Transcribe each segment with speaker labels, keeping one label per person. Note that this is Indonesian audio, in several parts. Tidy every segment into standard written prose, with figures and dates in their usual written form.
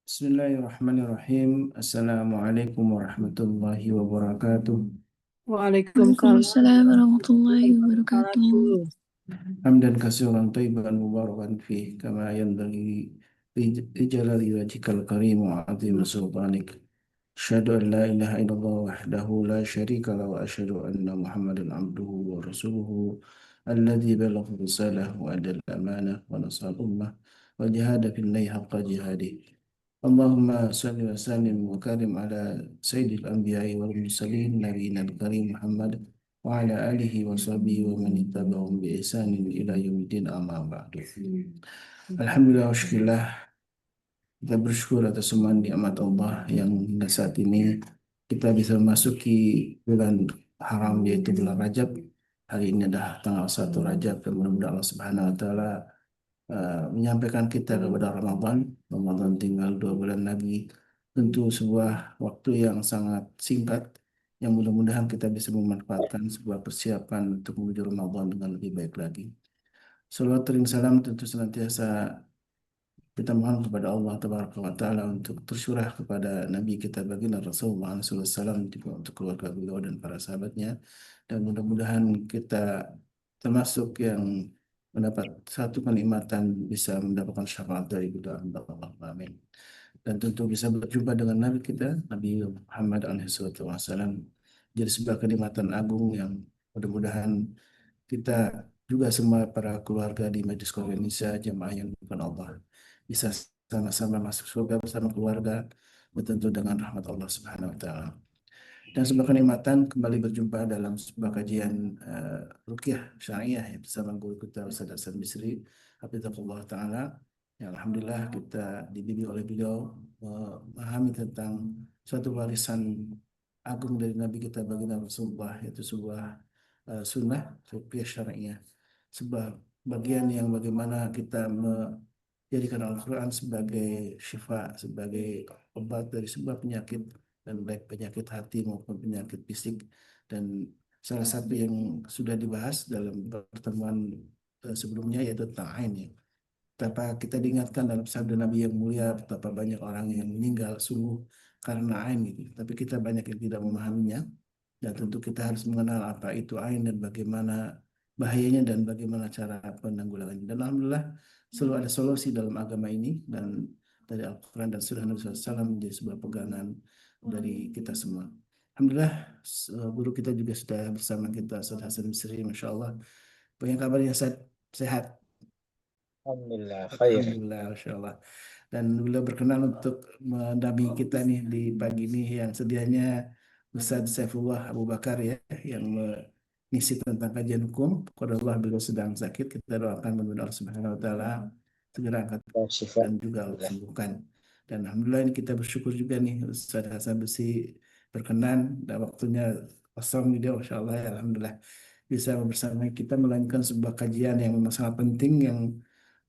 Speaker 1: Bismillahirrahmanirrahim. Assalamualaikum warahmatullahi wabarakatuh.
Speaker 2: Waalaikumsalam
Speaker 3: Waalaikumsalam warahmatullahi wabarakatuh.
Speaker 2: wabarakatuh.
Speaker 1: Hamdan kasiran tayyiban mubarakan fih kama yanbaghi li jalali wajhikal karim wa 'azimi sultanik. Asyhadu an la ilaha illallah wahdahu la syarika lahu wa asyhadu anna Muhammadan abduhu wa rasuluhu alladzi balagha risalah wa adal amanah wa nasal ummah wa jahada fillahi haqqa jihadih. Allahumma salli wa sallim wa karim ala sayyidil anbiya'i wal mursalin nabiyina al-karim Muhammad wa ala alihi wa sahbihi wa man ittaba'ahum bi ihsanin ila yaumiddin amma ba'du. Alhamdulillah wa syukurillah, kita bersyukur atas semua nikmat Allah yang hingga saat ini kita bisa memasuki bulan haram yaitu bulan Rajab. Hari ini adalah tanggal 1 Rajab dan mudah-mudahan Allah Subhanahu wa taala menyampaikan kita kepada Ramadan. Ramadan tinggal 2 bulan lagi. Tentu sebuah waktu yang sangat singkat yang mudah-mudahan kita bisa memanfaatkan sebuah persiapan untuk menuju Ramadan dengan lebih baik lagi. Salawat dan salam tentu senantiasa kita mohon kepada Allah Tabaraka wa Ta'ala untuk tercurah kepada Nabi kita baginda Rasulullah SAW, juga untuk keluarga beliau dan para sahabatnya, dan mudah-mudahan kita termasuk yang mendapat satu kenikmatan bisa mendapatkan syafaat dari beliau. Allah, amin. Dan tentu bisa berjumpa dengan Nabi kita Nabi Muhammad SAW, jadi sebuah kenikmatan agung yang mudah-mudahan kita juga semua para keluarga di Majelis Keluarga Indonesia jemaah yang bukan Allah bisa sama-sama masuk surga bersama keluarga, tentu dengan rahmat Allah Subhanahu wa taala. Dan sebuah kenikmatan kembali berjumpa dalam sebuah kajian ruqyah syariah bersama guru kita Ustaz Hasan Bisri hafizahullah taala. Ya, alhamdulillah kita dibimbing oleh beliau memahami tentang suatu warisan agung dari Nabi kita baginda Rasulullah, yaitu sebuah sunnah ruqyah syariah, sebuah bagian yang bagaimana kita jadikan Al-Quran sebagai syifa, sebagai obat dari sebuah penyakit, dan baik penyakit hati maupun penyakit fisik. Dan salah satu yang sudah dibahas dalam pertemuan sebelumnya yaitu tentang ain, ya. Betapa kita diingatkan dalam sabda Nabi yang mulia, betapa banyak orang yang meninggal sungguh karena ain gitu. Tapi kita banyak yang tidak memahaminya. Dan tentu kita harus mengenal apa itu ain dan bagaimana bahayanya dan bagaimana cara penanggulangannya. Dan alhamdulillah selalu ada solusi dalam agama ini, dan dari Al-Quran dan Sunnah Nabi SAW menjadi sebuah pegangan dari kita semua. Alhamdulillah guru kita juga sudah bersama kita, Ustaz Hasan Bisri, Masya Allah. Bagaimana kabarnya, Ustaz? Sehat?
Speaker 4: Alhamdulillah, khair.
Speaker 1: Alhamdulillah, Masya Allah. Dan beliau berkenan untuk mendampingi kita nih di pagi ini, yang sedianya Ustaz Saifullah Abu Bakar, ya, yang mengisi tentang kajian hukum. Kalau Allah beliau sedang sakit, kita doakan mudah-mudahan Allah Subhanahu wa taala segera angkat
Speaker 4: Syifa.
Speaker 1: dan juga sembuhkan. Dan alhamdulillah ini kita bersyukur juga nih Ustaz Hasan Besi berkenan dan waktunya kosong nih dia, Masya Allah, ya, alhamdulillah bisa bersama kita melanjutkan sebuah kajian yang memang sangat penting, yang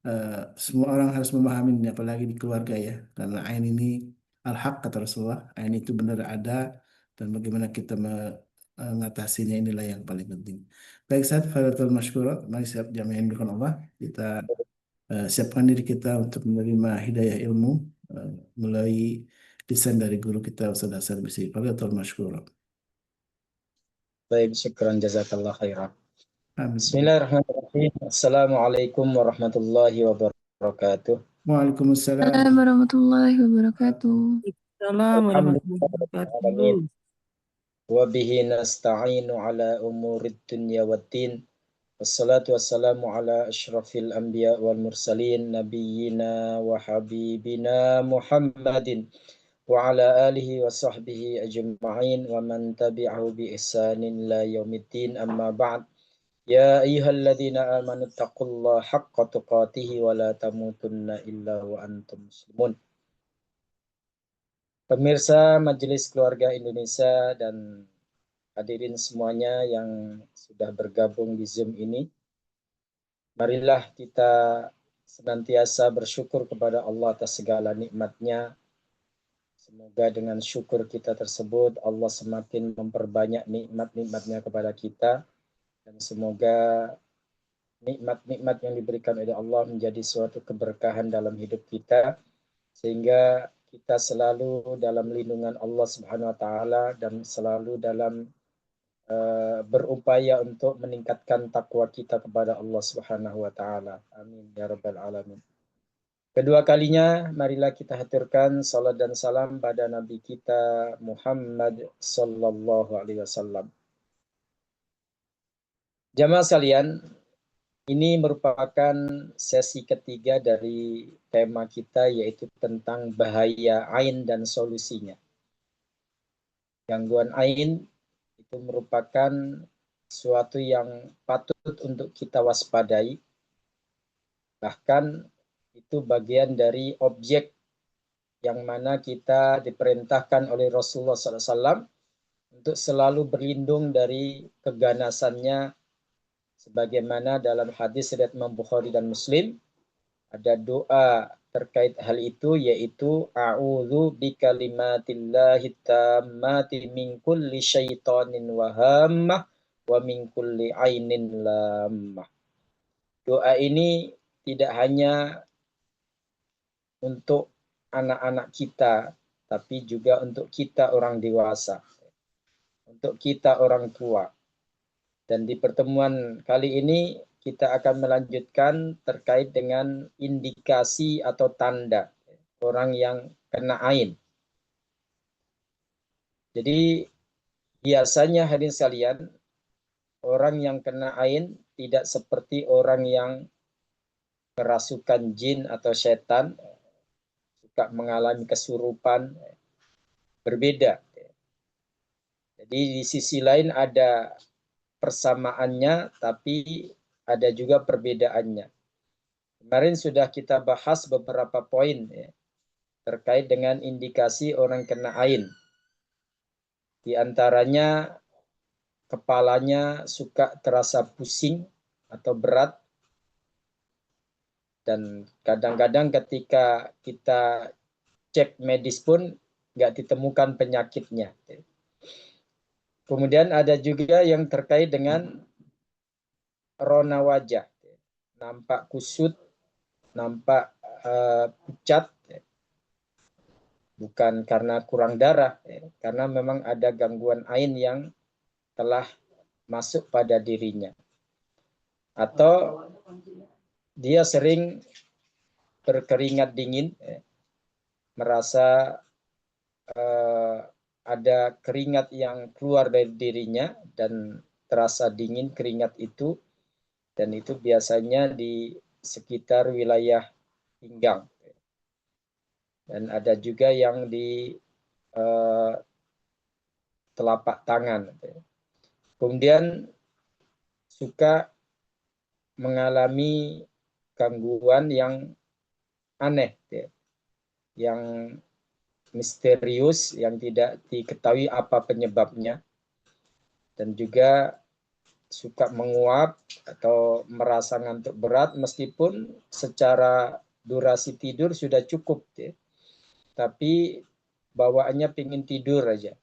Speaker 1: eh, semua orang harus memahaminya, apalagi di keluarga, ya. Karena ain ini al-haq kata Rasulullah, ain itu benar ada, dan bagaimana kita mengatasinya inilah yang paling penting. Baik, saat Fadlatul Masykur, mari siap jamaah yang dimuliakan Allah, kita siapkan diri kita untuk menerima hidayah ilmu eh, melalui lisan dari guru kita Ustaz Hasan Bisri. Fadlatul Masykur.
Speaker 4: Baik, syukran jazakallah khairan.
Speaker 1: Amin.
Speaker 4: Bismillahirrahmanirrahim. Assalamualaikum warahmatullahi wabarakatuh.
Speaker 1: Waalaikumsalam.
Speaker 3: Assalamualaikum warahmatullahi wabarakatuh.
Speaker 2: Waalaikumsalam warahmatullahi wabarakatuh.
Speaker 4: Wa bihi nasta'inu ala umurid dunya waddin. Wassalatu wassalamu ala asyrafil anbiya wal mursalin nabiyyina wa habibina Muhammadin wa ala alihi wa sahbihi ajma'in wa man tabi'ahu bi ihsanin la yaumiddin, amma ba'd. Ya ayyuhalladzina amanu taqullaha haqqa tuqatih wa la tamutunna illa wa antum muslimun. Pemirsa Majelis Keluarga Indonesia dan hadirin semuanya yang sudah bergabung di Zoom ini, marilah kita senantiasa bersyukur kepada Allah atas segala nikmat-Nya. Semoga dengan syukur kita tersebut Allah semakin memperbanyak nikmat-nikmat-Nya kepada kita, dan semoga nikmat-nikmat yang diberikan oleh Allah menjadi suatu keberkahan dalam hidup kita, sehingga kita selalu dalam lindungan Allah Subhanahu wa taala dan selalu dalam berupaya untuk meningkatkan takwa kita kepada Allah Subhanahu wa taala. Amin ya rabbal alamin. Kedua kalinya, marilah kita haturkan salat dan salam pada Nabi kita Muhammad sallallahu alaihi wasallam. Jamaah sekalian, ini merupakan sesi ketiga dari tema kita, yaitu tentang bahaya ain dan solusinya. Gangguan ain itu merupakan suatu yang patut untuk kita waspadai. Bahkan itu bagian dari objek yang mana kita diperintahkan oleh Rasulullah SAW untuk selalu berlindung dari keganasannya, sebagaimana dalam hadis riwayat Imam Bukhari dan Muslim ada doa terkait hal itu, yaitu a'udzu bikalimatillahi tammati min kulli syaitanin wa hammah wa min kulli ainin lammah. Doa ini tidak hanya untuk anak-anak kita, tapi juga untuk kita orang dewasa, untuk kita orang tua. Dan di pertemuan kali ini kita akan melanjutkan terkait dengan indikasi atau tanda orang yang kena ain. Jadi biasanya hadirin sekalian, orang yang kena ain tidak seperti orang yang kerasukan jin atau setan, suka mengalami kesurupan, berbeda. Jadi di sisi lain ada persamaannya, tapi ada juga perbedaannya. Kemarin sudah kita bahas beberapa poin terkait dengan indikasi orang kena ain. Di antaranya kepalanya suka terasa pusing atau berat, dan kadang-kadang ketika kita cek medis pun nggak ditemukan penyakitnya. Kemudian ada juga yang terkait dengan rona wajah, nampak kusut, nampak pucat, bukan karena kurang darah, karena memang ada gangguan ain yang telah masuk pada dirinya. Atau dia sering berkeringat dingin, merasa ada keringat yang keluar dari dirinya dan terasa dingin keringat itu, dan itu biasanya di sekitar wilayah pinggang. Dan ada juga yang di telapak tangan. Kemudian suka mengalami gangguan yang aneh, yang misterius, yang tidak diketahui apa penyebabnya, dan juga suka menguap atau merasa ngantuk berat meskipun secara durasi tidur sudah cukup, tapi bawaannya pingin tidur aja.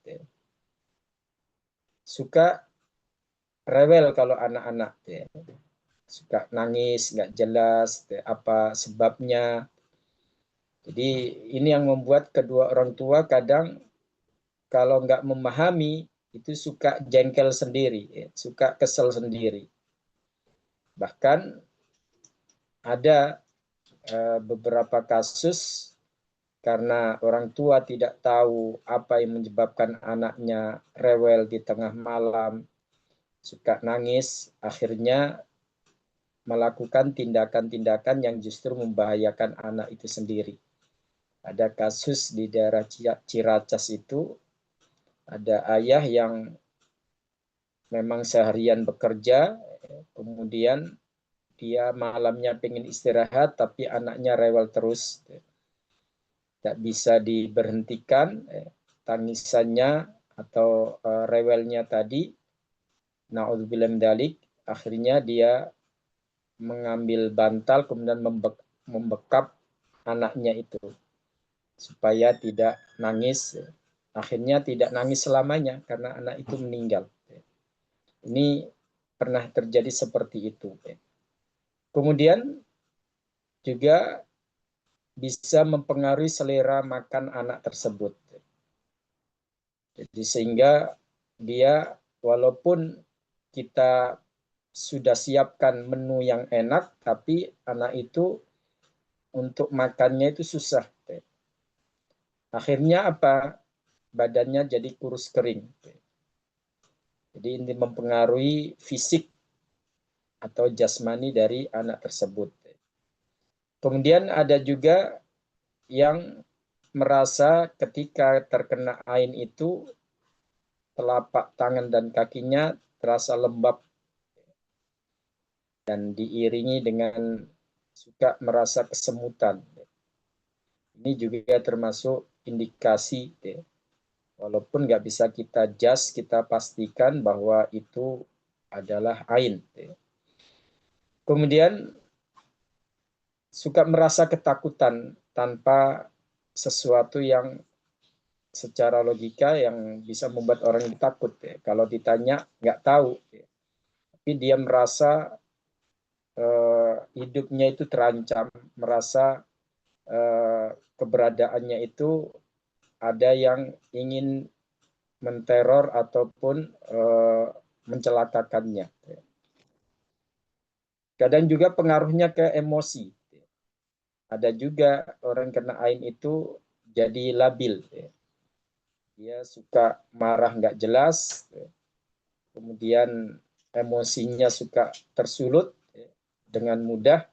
Speaker 4: Suka rewel kalau anak-anak, suka nangis, nggak jelas apa sebabnya. Jadi ini yang membuat kedua orang tua kadang kalau nggak memahami itu suka jengkel sendiri, suka kesel sendiri. Bahkan ada beberapa kasus karena orang tua tidak tahu apa yang menyebabkan anaknya rewel di tengah malam, suka nangis, akhirnya melakukan tindakan-tindakan yang justru membahayakan anak itu sendiri. Ada kasus di daerah Ciracas itu, ada ayah yang memang seharian bekerja, kemudian dia malamnya pengen istirahat, tapi anaknya rewel terus. Tidak bisa diberhentikan tangisannya atau rewelnya tadi. Na'udzubillah min dzalik. Akhirnya dia mengambil bantal kemudian membekap anaknya itu supaya tidak nangis. Akhirnya tidak nangis selamanya karena anak itu meninggal. Ini pernah terjadi seperti itu. Kemudian juga bisa mempengaruhi selera makan anak tersebut. Jadi sehingga dia walaupun kita sudah siapkan menu yang enak, tapi anak itu untuk makannya itu susah. Akhirnya apa? Badannya jadi kurus kering. Jadi ini mempengaruhi fisik atau jasmani dari anak tersebut. Kemudian ada juga yang merasa ketika terkena ain itu telapak tangan dan kakinya terasa lembab dan diiringi dengan suka merasa kesemutan. Ini juga termasuk indikasi, walaupun nggak bisa kita judge, kita pastikan bahwa itu adalah ain. Kemudian suka merasa ketakutan tanpa sesuatu yang secara logika yang bisa membuat orang takut. Kalau ditanya nggak tahu, tapi dia merasa hidupnya itu terancam, merasa keberadaannya itu ada yang ingin menteror ataupun mencelakakannya. Kadang juga pengaruhnya ke emosi. Ada juga orang kena ain itu jadi labil. Dia suka marah nggak jelas, kemudian emosinya suka tersulut dengan mudah.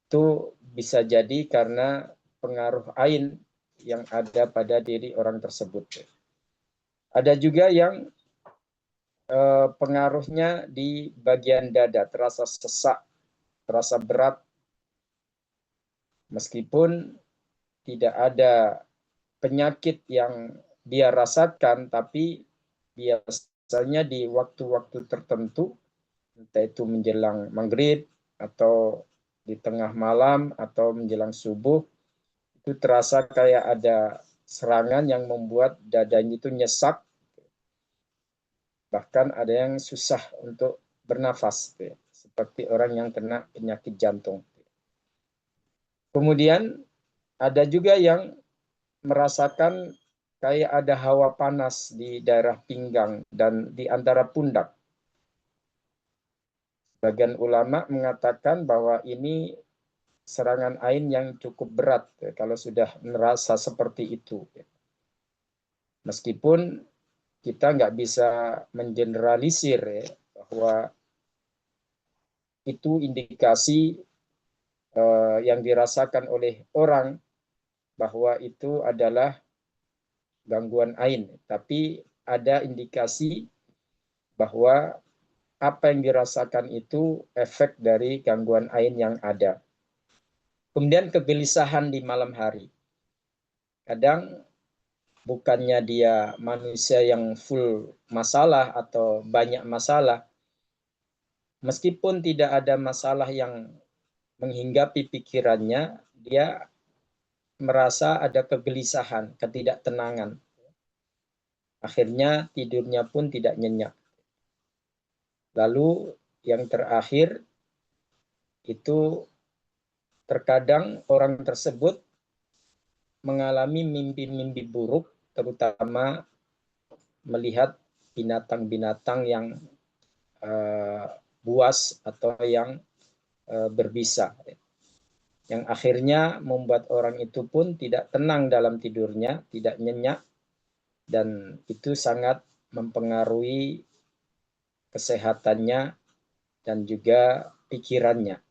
Speaker 4: Itu bisa jadi karena pengaruh ain yang ada pada diri orang tersebut. Ada juga yang pengaruhnya di bagian dada, terasa sesak, terasa berat, meskipun tidak ada penyakit yang dia rasakan, tapi biasanya di waktu-waktu tertentu, entah itu menjelang maghrib atau di tengah malam atau menjelang subuh, itu terasa kayak ada serangan yang membuat dadanya itu nyesak, bahkan ada yang susah untuk bernafas, seperti orang yang kena penyakit jantung. Kemudian ada juga yang merasakan kayak ada hawa panas di daerah pinggang dan di antara pundak. Sebagian ulama mengatakan bahwa ini serangan ain yang cukup berat kalau sudah merasa seperti itu. Meskipun kita nggak bisa mengeneralisir bahwa itu indikasi yang dirasakan oleh orang bahwa itu adalah gangguan ain, tapi ada indikasi bahwa apa yang dirasakan itu efek dari gangguan ain yang ada. Kemudian kegelisahan di malam hari. Kadang bukannya dia manusia yang full masalah atau banyak masalah, meskipun tidak ada masalah yang menghinggapi pikirannya, dia merasa ada kegelisahan, ketidaktenangan. Akhirnya tidurnya pun tidak nyenyak. Lalu yang terakhir itu terkadang orang tersebut mengalami mimpi-mimpi buruk, terutama melihat binatang-binatang yang buas atau yang berbisa. Yang akhirnya membuat orang itu pun tidak tenang dalam tidurnya, tidak nyenyak, dan itu sangat mempengaruhi kesehatannya dan juga pikirannya.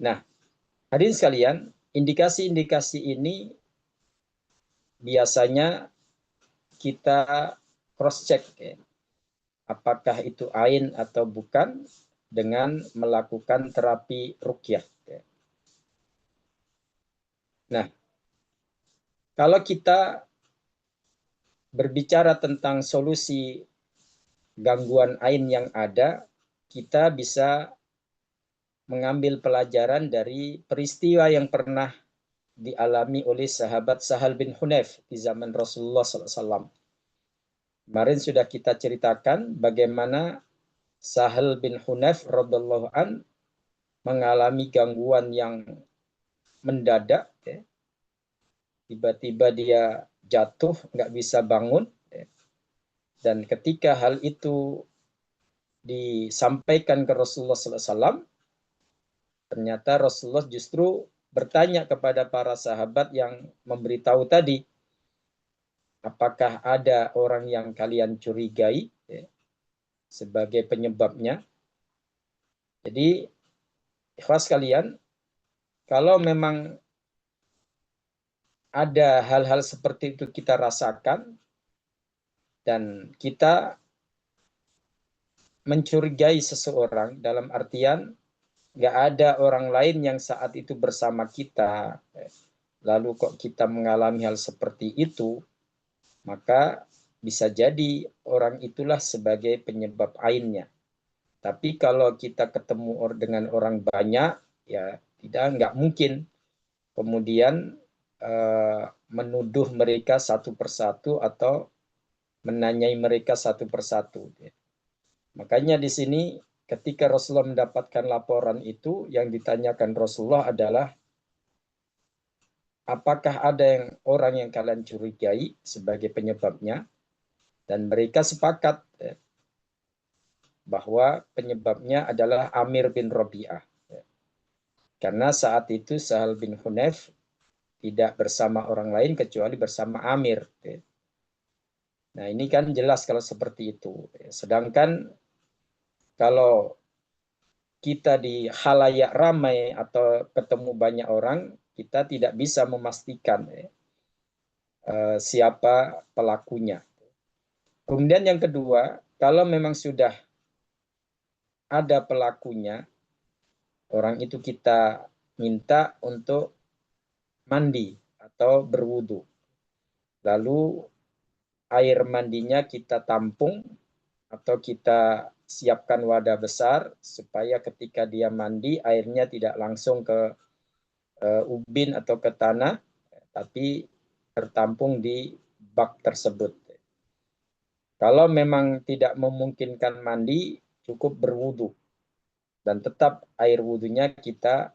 Speaker 4: Nah, hadirin sekalian, indikasi-indikasi ini biasanya kita cross-check, apakah itu ain atau bukan, dengan melakukan terapi ruqyah. Nah, kalau kita berbicara tentang solusi gangguan ain yang ada, kita bisa mengambil pelajaran dari peristiwa yang pernah dialami oleh sahabat Sahal bin Hunayf di zaman Rasulullah SAW. Kemarin sudah kita ceritakan bagaimana Sahal bin Hunayf radhiyallahu an mengalami gangguan yang mendadak, ya, tiba-tiba dia jatuh, nggak bisa bangun, ya. Dan ketika hal itu disampaikan ke Rasulullah SAW, ternyata Rasulullah justru bertanya kepada para sahabat yang memberitahu tadi, apakah ada orang yang kalian curigai, ya, sebagai penyebabnya. Jadi, ikhwas kalian, kalau memang ada hal-hal seperti itu kita rasakan, dan kita mencurigai seseorang dalam artian nggak ada orang lain yang saat itu bersama kita, lalu kok kita mengalami hal seperti itu, maka bisa jadi orang itulah sebagai penyebab ainnya. Tapi kalau kita ketemu dengan orang banyak, ya nggak mungkin kemudian menuduh mereka satu persatu atau menanyai mereka satu persatu. Makanya di sini ketika Rasulullah mendapatkan laporan itu, yang ditanyakan Rasulullah adalah, apakah ada orang yang kalian curigai sebagai penyebabnya? Dan mereka sepakat bahwa penyebabnya adalah Amir bin Rabi'ah. Karena saat itu Sahal bin Hunayf tidak bersama orang lain kecuali bersama Amir. Nah, ini kan jelas kalau seperti itu. Sedangkan kalau kita di khalayak ramai atau ketemu banyak orang, kita tidak bisa memastikan siapa pelakunya. Kemudian yang kedua, kalau memang sudah ada pelakunya, orang itu kita minta untuk mandi atau berwudu. Lalu air mandinya kita tampung atau kita siapkan wadah besar supaya ketika dia mandi airnya tidak langsung ke ubin atau ke tanah, tapi tertampung di bak tersebut. Kalau memang tidak memungkinkan mandi, cukup berwudu dan tetap air wudunya kita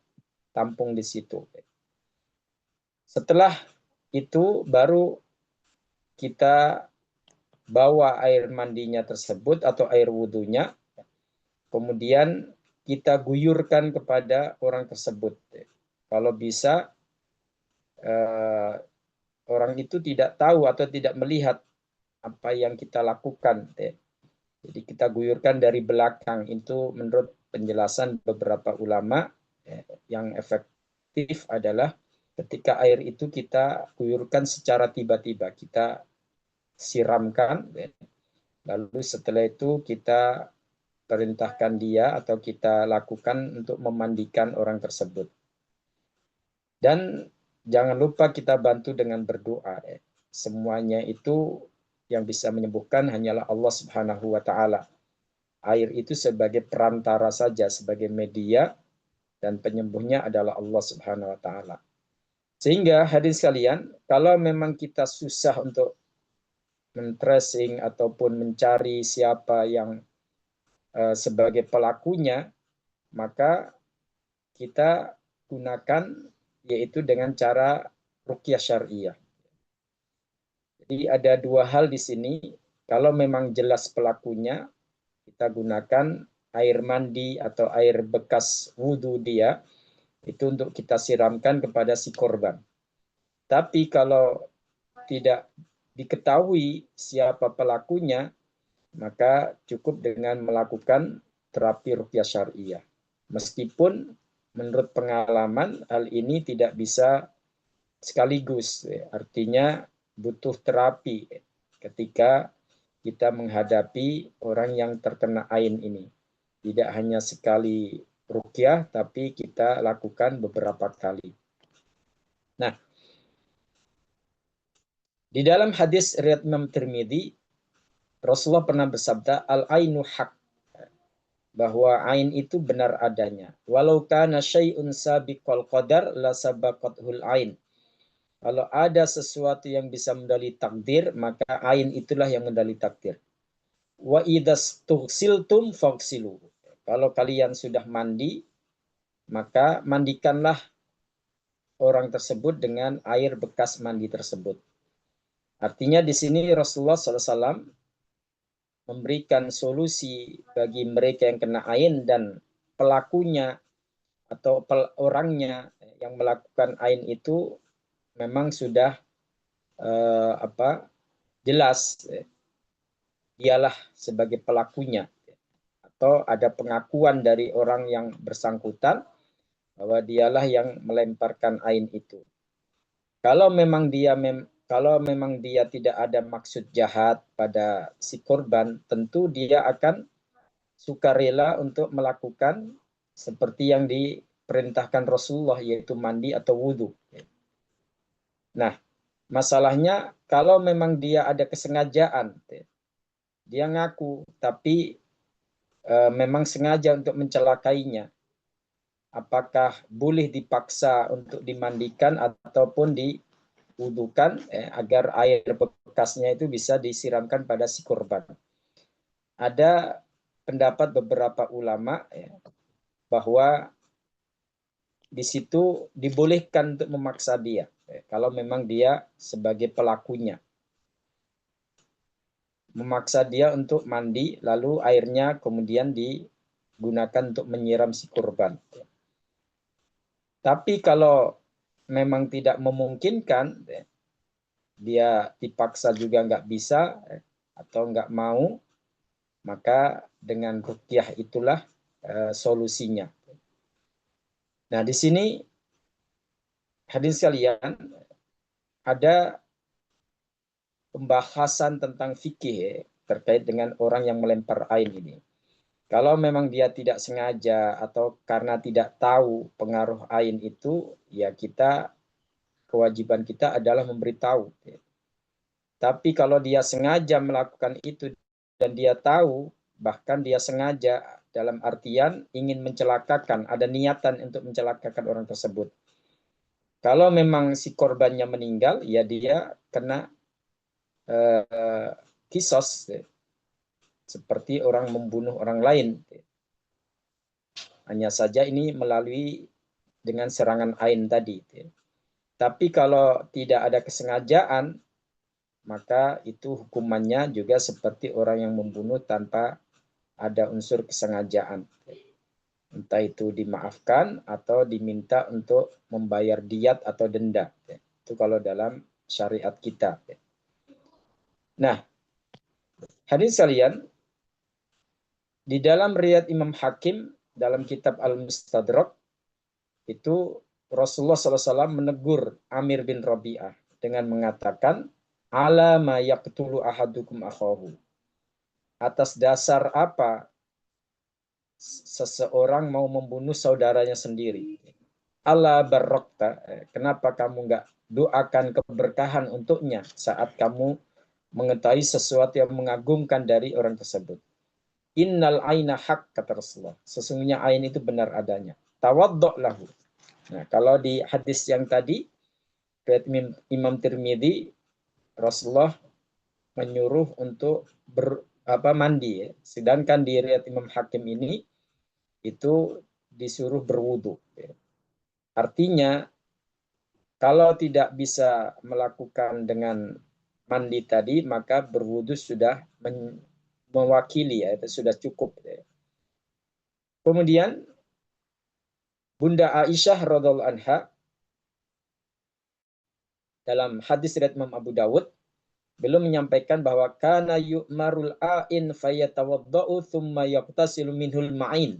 Speaker 4: tampung di situ. Setelah itu baru kita bawa air mandinya tersebut atau air wudunya, kemudian kita guyurkan kepada orang tersebut. Kalau bisa orang itu tidak tahu atau tidak melihat apa yang kita lakukan. Jadi kita guyurkan dari belakang. Itu menurut penjelasan beberapa ulama, yang efektif adalah ketika air itu kita guyurkan secara tiba-tiba. Kita siramkan, lalu setelah itu kita perintahkan dia atau kita lakukan untuk memandikan orang tersebut. Dan jangan lupa kita bantu dengan berdoa. Semuanya itu yang bisa menyembuhkan hanyalah Allah Subhanahu wa Ta'ala. Air itu sebagai perantara saja, sebagai media, dan penyembuhnya adalah Allah Subhanahu wa Ta'ala. Sehingga hadirin sekalian, kalau memang kita susah untuk men-tracing ataupun mencari siapa yang sebagai pelakunya, maka kita gunakan yaitu dengan cara ruqyah syariah. Jadi ada dua hal di sini. Kalau memang jelas pelakunya, kita gunakan air mandi atau air bekas wudhu dia, itu untuk kita siramkan kepada si korban. Tapi kalau tidak diketahui siapa pelakunya, maka cukup dengan melakukan terapi ruqyah syariah. Meskipun menurut pengalaman hal ini tidak bisa sekaligus, artinya butuh terapi ketika kita menghadapi orang yang terkena ain ini. Tidak hanya sekali ruqyah, tapi kita lakukan beberapa kali. Nah, di dalam hadis riwayat Imam Tirmidzi, Rasulullah pernah bersabda, al-ainu haq, bahwa ain itu benar adanya. Walau kana syai'un sabiqal qadar la sabaqathul ain. Kalau ada sesuatu yang bisa mendali takdir, maka ain itulah yang mendali takdir. Wa idas tughsiltum faghsilu. Kalau kalian sudah mandi, maka mandikanlah orang tersebut dengan air bekas mandi tersebut. Artinya di sini Rasulullah SAW memberikan solusi bagi mereka yang kena ain dan pelakunya atau orangnya yang melakukan ain itu memang sudah jelas dialah sebagai pelakunya, atau ada pengakuan dari orang yang bersangkutan bahwa dialah yang melemparkan ain itu. Kalau memang dia tidak ada maksud jahat pada si korban, tentu dia akan sukarela untuk melakukan seperti yang diperintahkan Rasulullah, yaitu mandi atau wudhu. Nah, masalahnya kalau memang dia ada kesengajaan, dia ngaku tapi memang sengaja untuk mencelakainya, apakah boleh dipaksa untuk dimandikan ataupun diwudukan agar air bekasnya itu bisa disiramkan pada si korban? Ada pendapat beberapa ulama bahwa di situ dibolehkan untuk memaksa dia kalau memang dia sebagai pelakunya, memaksa dia untuk mandi lalu airnya kemudian digunakan untuk menyiram si korban. Tapi kalau memang tidak memungkinkan, dia dipaksa juga nggak bisa atau nggak mau, maka dengan ruqyah itulah solusinya. Nah, di sini hadirin sekalian, ada pembahasan tentang fikih terkait dengan orang yang melempar ain ini. Kalau memang dia tidak sengaja atau karena tidak tahu pengaruh ain itu, ya kewajiban kita adalah memberitahu. Tapi kalau dia sengaja melakukan itu dan dia tahu, bahkan dia sengaja dalam artian ingin mencelakakan, ada niatan untuk mencelakakan orang tersebut. Kalau memang si korbannya meninggal, ya dia kena kisos, seperti orang membunuh orang lain. Hanya saja ini melalui dengan serangan ain tadi. Tapi kalau tidak ada kesengajaan, maka itu hukumannya juga seperti orang yang membunuh tanpa ada unsur kesengajaan. Entah itu dimaafkan atau diminta untuk membayar diat atau denda. Itu kalau dalam syariat kita. Nah, hadirin sekalian, di dalam riwayat Imam Hakim dalam kitab Al-Mustadrak itu Rasulullah SAW menegur Amir bin Rabi'ah dengan mengatakan, ala ma yaqtulu ahadukum akhahu. Atas dasar apa seseorang mau membunuh saudaranya sendiri? Ala barokta, kenapa kamu enggak doakan keberkahan untuknya saat kamu mengetahui sesuatu yang mengagumkan dari orang tersebut? Innal aina haq, kata Rasulullah. Sesungguhnya ain itu benar adanya. Tawaddo' lahu. Nah, kalau di hadis yang tadi, Imam Tirmidzi, Rasulullah menyuruh untuk mandi. Sedangkan di riwayat Imam Hakim ini, itu disuruh berwudu. Artinya, kalau tidak bisa melakukan dengan mandi tadi, maka berwudu sudah mewakili, itu sudah cukup. Kemudian Bunda Aisyah radhiallahu anha dalam hadis riwayat Imam Abu Dawud belum menyampaikan bahwa kana yu'marul a'in fayatawaddau thumma yaqtasilu minhul ma'in.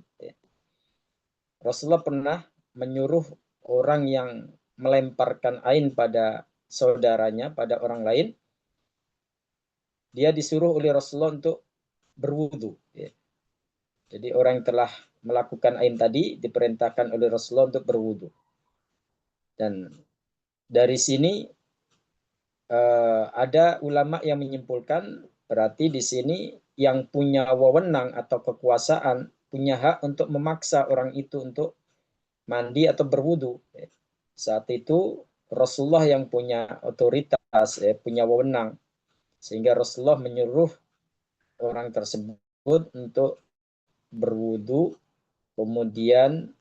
Speaker 4: Rasulullah pernah menyuruh orang yang melemparkan ain pada saudaranya, pada orang lain, dia disuruh oleh Rasulullah untuk berwudu. Jadi orang yang telah melakukan ain tadi diperintahkan oleh Rasulullah untuk berwudu. Dan dari sini ada ulama yang menyimpulkan berarti di sini yang punya wewenang atau kekuasaan punya hak untuk memaksa orang itu untuk mandi atau berwudu. Saat itu Rasulullah yang punya otoritas, punya wewenang, sehingga Rasulullah menyuruh orang tersebut untuk berwudu, kemudian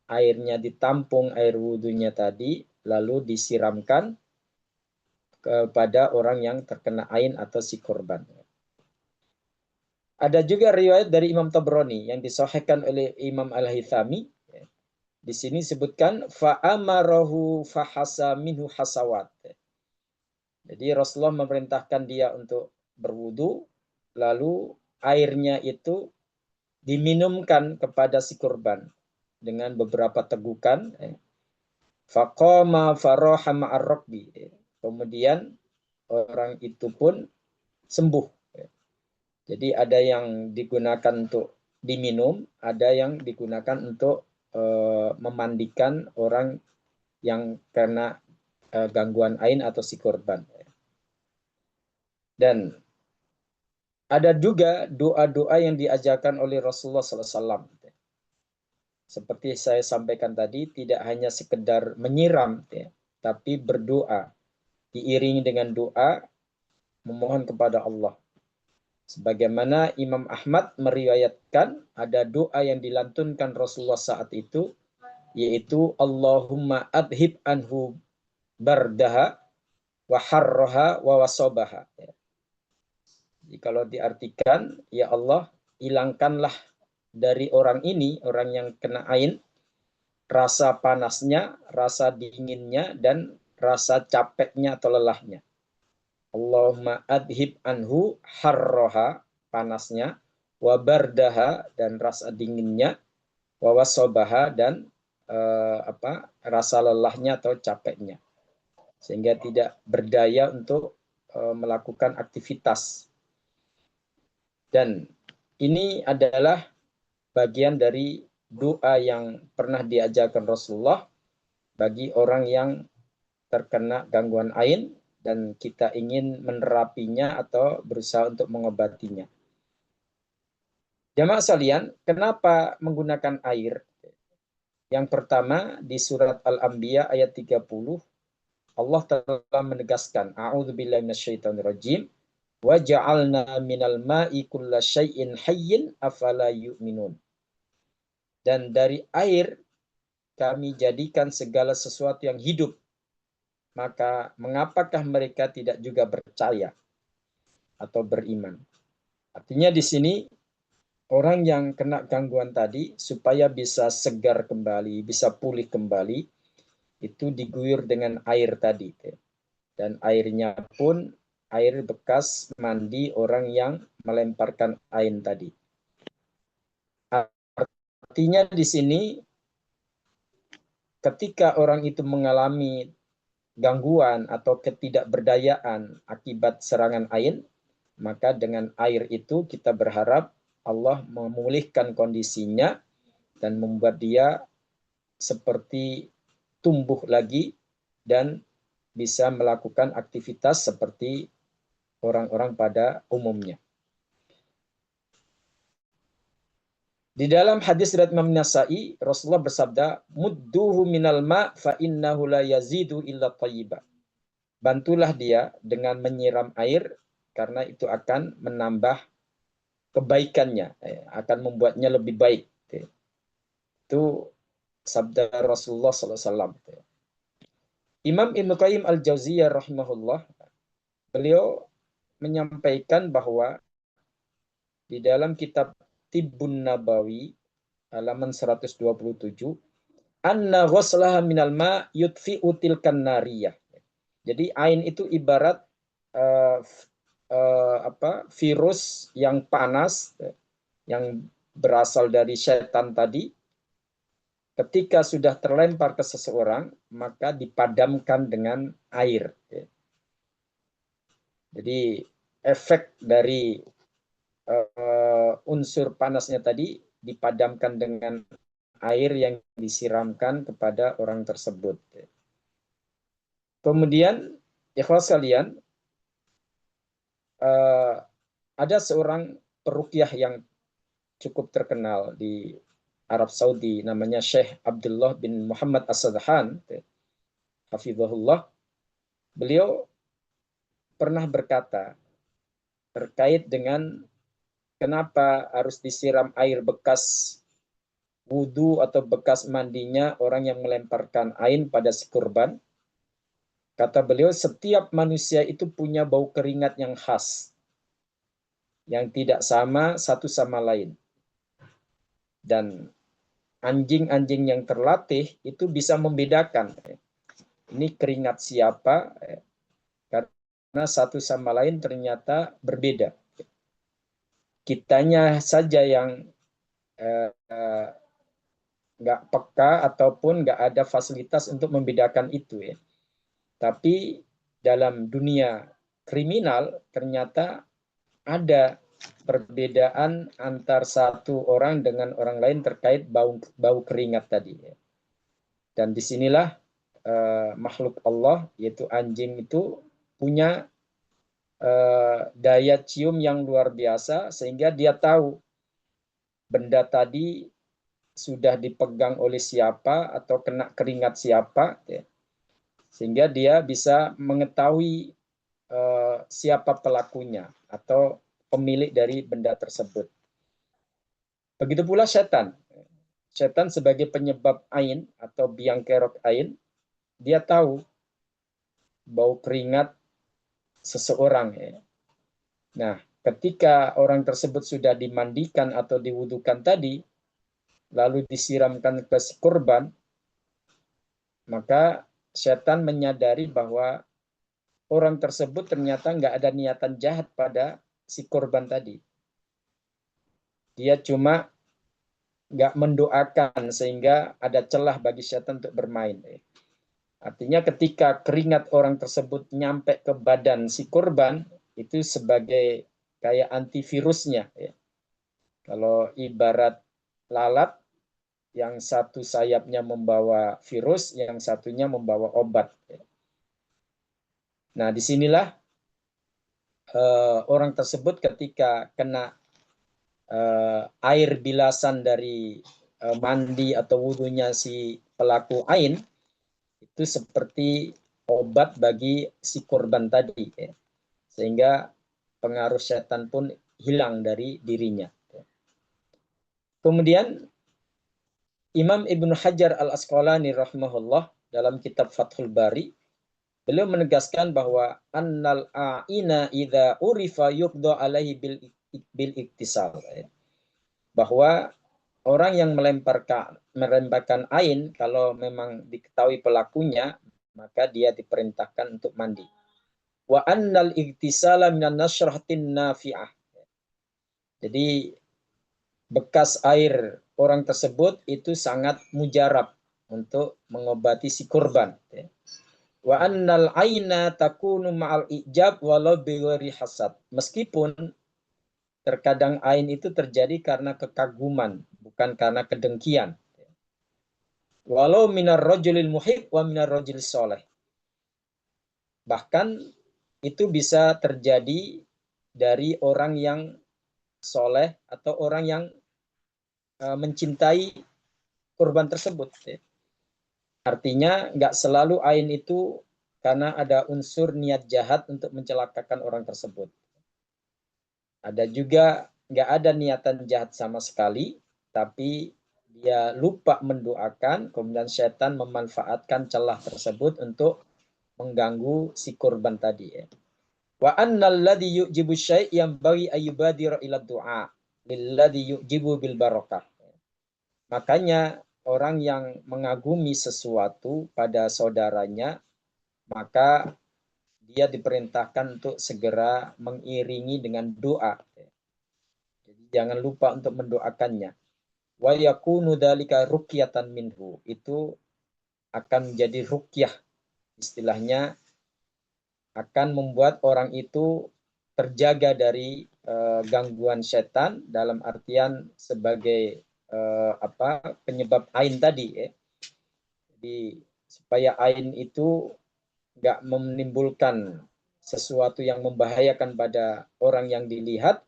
Speaker 4: airnya ditampung, air wudhunya tadi, lalu disiramkan kepada orang yang terkena ain atau si korban. Ada juga riwayat dari Imam Tabrani yang disahihkan oleh Imam Al-Haythami. Di sini sebutkan fa'amarahu fahasa minhu hasawat. Jadi Rasulullah memerintahkan dia untuk berwudu, lalu airnya itu diminumkan kepada si korban dengan beberapa tegukan. Faqama faraha ma'ar rakbi. Kemudian orang itu pun sembuh. Jadi ada yang digunakan untuk diminum, ada yang digunakan untuk memandikan orang yang kena gangguan ain atau si korban. Dan ada juga doa-doa yang diajarkan oleh Rasulullah SAW. Seperti saya sampaikan tadi, tidak hanya sekedar menyiram, tapi berdoa. Diiringi dengan doa, memohon kepada Allah. Sebagaimana Imam Ahmad meriwayatkan, ada doa yang dilantunkan Rasulullah saat itu, yaitu Allahumma adhib anhu bardaha wa harraha wa wasobaha. Jadi kalau diartikan, ya Allah, hilangkanlah dari orang ini, orang yang kena ain, rasa panasnya, rasa dinginnya, dan rasa capeknya atau lelahnya. Allahumma adhib anhu harroha, panasnya, wa bardaha, dan rasa dinginnya, wa wasobaha, dan rasa lelahnya atau capeknya. Sehingga tidak berdaya untuk melakukan aktivitas. Dan ini adalah bagian dari doa yang pernah diajarkan Rasulullah bagi orang yang terkena gangguan ain dan kita ingin menerapinya atau berusaha untuk mengobatinya. Jamaah sekalian, kenapa menggunakan air? Yang pertama, di surat Al-Anbiya ayat 30, Allah telah menegaskan, A'udzubillahi minasyaitonirrajim, wa ja'alna minal ma'i kulla syai'in hayyin afala yu'minun. Dan dari air kami jadikan segala sesuatu yang hidup. Maka mengapakah mereka tidak juga percaya atau beriman? Artinya di sini orang yang kena gangguan tadi supaya bisa segar kembali, bisa pulih kembali, itu diguyur dengan air tadi. Dan airnya pun air bekas mandi orang yang melemparkan ain tadi. Artinya di sini ketika orang itu mengalami gangguan atau ketidakberdayaan akibat serangan ain, maka dengan air itu kita berharap Allah memulihkan kondisinya dan membuat dia seperti tumbuh lagi dan bisa melakukan aktivitas seperti orang-orang pada umumnya. Di dalam hadis riwayat Imam Nasa'i, Rasulullah bersabda, "Mudduhu minal ma' fa innahu la yazidu illa thayyiba." Bantulah dia dengan menyiram air karena itu akan menambah kebaikannya, akan membuatnya lebih baik. Itu sabda Rasulullah SAW. Imam Ibnu Qayyim Al-Jauziyah rahimahullah, beliau menyampaikan bahwa di dalam kitab Tibbun Nabawi halaman 127, anna ghuslaha minal ma yutfi'u tilkan nariyah. Jadi ain itu ibarat virus yang panas yang berasal dari setan tadi. Ketika sudah terlempar ke seseorang, maka dipadamkan dengan air. Jadi efek dari unsur panasnya tadi dipadamkan dengan air yang disiramkan kepada orang tersebut. Kemudian, ikhwas sekalian, ada seorang peruqyah yang cukup terkenal di Arab Saudi, namanya Syekh Abdullah bin Muhammad As-Sadhan, hafizahullah. Beliau pernah berkata terkait dengan kenapa harus disiram air bekas wudu atau bekas mandinya orang yang melemparkan ain pada si kurban. Kata beliau, setiap manusia itu punya bau keringat yang khas, yang tidak sama satu sama lain. Dan anjing-anjing yang terlatih itu bisa membedakan ini keringat siapa, karena satu sama lain ternyata berbeda. Kitanya saja yang nggak peka ataupun nggak ada fasilitas untuk membedakan itu ya. Tapi dalam dunia kriminal ternyata ada perbedaan antar satu orang dengan orang lain terkait bau keringat tadi. Dan disinilah makhluk Allah yaitu anjing itu punya daya cium yang luar biasa sehingga dia tahu benda tadi sudah dipegang oleh siapa atau kena keringat siapa, ya. Sehingga dia bisa mengetahui siapa pelakunya atau pemilik dari benda tersebut. Begitu pula setan. Setan sebagai penyebab ain atau biang kerok ain, dia tahu bau keringat seseorang. Ya. Nah, ketika orang tersebut sudah dimandikan atau diwudukan tadi, lalu disiramkan ke si korban, maka setan menyadari bahwa orang tersebut ternyata nggak ada niatan jahat pada si korban tadi. Dia cuma nggak mendoakan sehingga ada celah bagi setan untuk bermain. Artinya ketika keringat orang tersebut nyampe ke badan si korban, itu sebagai kayak antivirusnya. Kalau ibarat lalat, yang satu sayapnya membawa virus, yang satunya membawa obat. Nah, disinilah orang tersebut ketika kena air bilasan dari mandi atau wudhunya si pelaku ain, itu seperti obat bagi si korban tadi. Sehingga pengaruh setan pun hilang dari dirinya. Kemudian Imam Ibnu Hajar Al-Asqalani rahimahullah dalam kitab Fathul Bari, beliau menegaskan bahwa annal a'ina idza urifa yuqda alaihi bil iktisal. Bahwa orang yang melemparkan ain, kalau memang diketahui pelakunya, maka dia diperintahkan untuk mandi. Wa annal iktisala minan nasrahatin nafi'ah. Jadi bekas air orang tersebut itu sangat mujarab untuk mengobati si korban. Wa annal aina takunu ma'al ijab walau bighairi hasad. Meskipun terkadang ain itu terjadi karena kekaguman, bukan karena kedengkian. Walau minar rajulil muhib wa minar rajul soleh. Bahkan itu bisa terjadi dari orang yang soleh atau orang yang mencintai korban tersebut. Artinya nggak selalu ain itu karena ada unsur niat jahat untuk mencelakakan orang tersebut. Ada juga nggak ada niatan jahat sama sekali, tapi dia lupa mendoakan, kemudian setan memanfaatkan celah tersebut untuk mengganggu si korban tadi. Wa annal ladzi yujibu syai' yang bagi ayyubadira ila du'a lilladzi yujibu bil barakah. Makanya orang yang mengagumi sesuatu pada saudaranya, maka dia diperintahkan untuk segera mengiringi dengan doa. Jadi jangan lupa untuk mendoakannya. Wa yakunu dzalika ruqyatan minhu. Itu akan menjadi ruqyah. Istilahnya akan membuat orang itu terjaga dari gangguan setan dalam artian sebagai penyebab ain tadi. Jadi supaya ain itu nggak menimbulkan sesuatu yang membahayakan pada orang yang dilihat,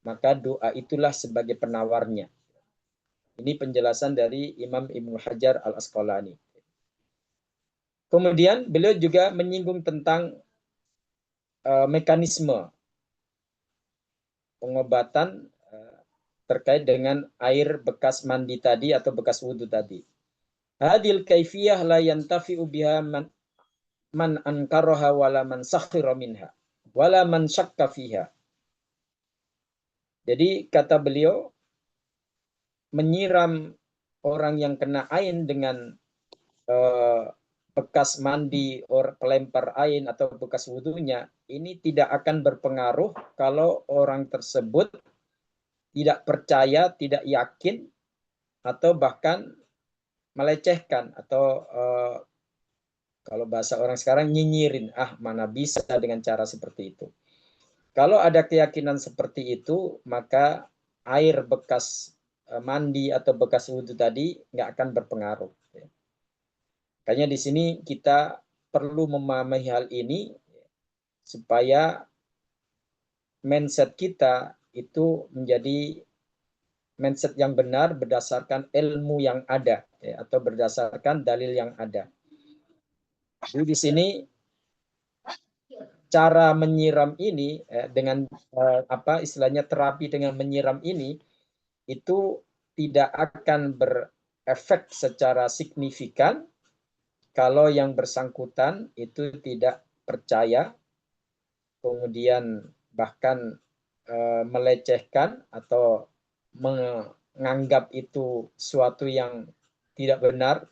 Speaker 4: maka doa itulah sebagai penawarnya. Ini penjelasan dari Imam Ibnu Hajar Al-Asqalani. Kemudian beliau juga menyinggung tentang mekanisme pengobatan terkait dengan air bekas mandi tadi atau bekas wudhu tadi. Hadil kaifiyah la yantafi'u biha man ankaraha wala man sakhira minha wala man syakka fiha. Jadi kata beliau, menyiram orang yang kena ain dengan bekas mandi pelempar ain atau bekas wudhunya, ini tidak akan berpengaruh kalau orang tersebut tidak percaya, tidak yakin, atau bahkan melecehkan, atau kalau bahasa orang sekarang nyinyirin, mana bisa dengan cara seperti itu. Kalau ada keyakinan seperti itu, maka air bekas mandi atau bekas wudhu tadi nggak akan berpengaruh. Makanya di sini kita perlu memahami hal ini supaya mindset kita itu menjadi mindset yang benar berdasarkan ilmu yang ada, atau berdasarkan dalil yang ada. Jadi di sini cara menyiram ini dengan istilahnya terapi dengan menyiram ini itu tidak akan berefek secara signifikan kalau yang bersangkutan itu tidak percaya, kemudian bahkan melecehkan atau menganggap itu suatu yang tidak benar,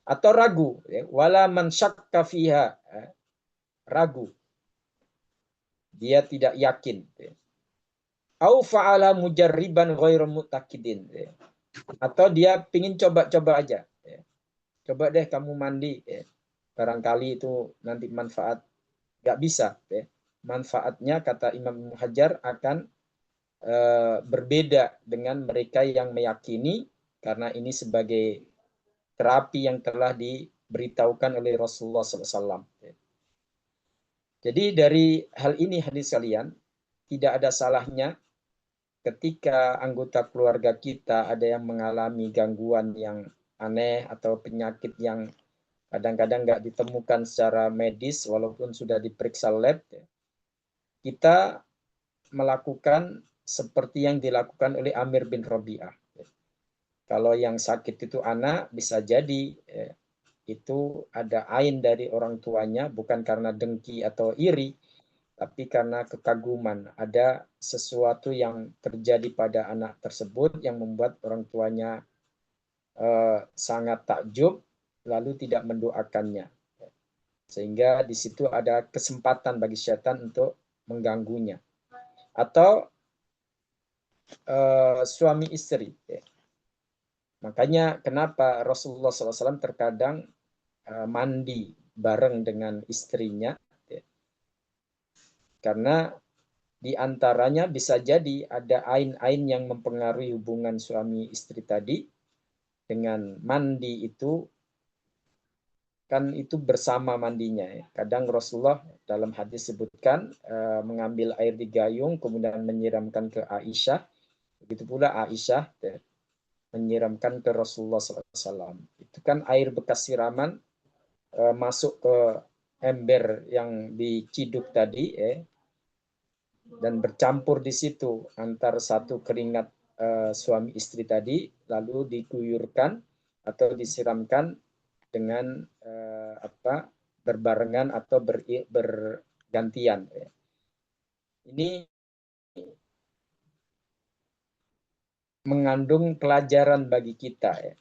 Speaker 4: atau ragu, wala man syakka fiha, ragu, dia tidak yakin, au fa'ala mujarriban ghairu mutakidin, atau dia pingin coba-coba aja, coba deh kamu mandi, barangkali itu nanti manfaat. Nggak bisa, manfaatnya kata Imam Hajar akan berbeda dengan mereka yang meyakini, karena ini sebagai terapi yang telah diberitahukan oleh Rasulullah SAW. Jadi dari hal ini hadis kalian, tidak ada salahnya ketika anggota keluarga kita ada yang mengalami gangguan yang aneh atau penyakit yang kadang-kadang nggak ditemukan secara medis walaupun sudah diperiksa lab, kita melakukan seperti yang dilakukan oleh Amir bin Rabi'ah. Kalau yang sakit itu anak, bisa jadi itu ada ain dari orang tuanya, bukan karena dengki atau iri, tapi karena kekaguman. Ada sesuatu yang terjadi pada anak tersebut yang membuat orang tuanya sangat takjub, lalu tidak mendoakannya. Sehingga di situ ada kesempatan bagi setan untuk mengganggunya. Atau suami istri. Makanya kenapa Rasulullah SAW terkadang mandi bareng dengan istrinya. Karena di antaranya bisa jadi ada ain-ain yang mempengaruhi hubungan suami istri tadi. Dengan mandi itu, kan itu bersama mandinya. Kadang Rasulullah dalam hadis sebutkan mengambil air di gayung kemudian menyiramkan ke Aisyah. Begitu pula Aisyah menyiramkan ke Rasulullah SAW. Itu kan air bekas siraman masuk ke ember yang diciduk tadi, dan bercampur di situ antar satu keringat suami istri tadi, lalu diguyurkan atau disiramkan dengan berbarengan atau bergantian. Ini mengandung pelajaran bagi kita,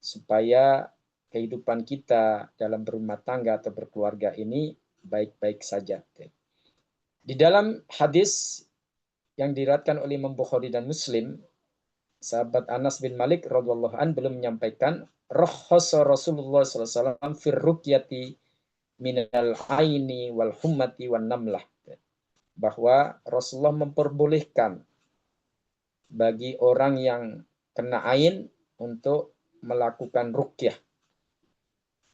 Speaker 4: supaya kehidupan kita dalam berumah tangga atau berkeluarga ini baik-baik saja. Di dalam hadis yang diriwayatkan oleh Imam Bukhari dan Muslim, sahabat Anas bin Malik radhiyallahu an belum menyampaikan rakhasa Rasulullah sallallahu alaihi wasallam fir ruqyati minal aini wal hummati wan namlah, bahwa Rasulullah memperbolehkan bagi orang yang kena ain untuk melakukan ruqyah,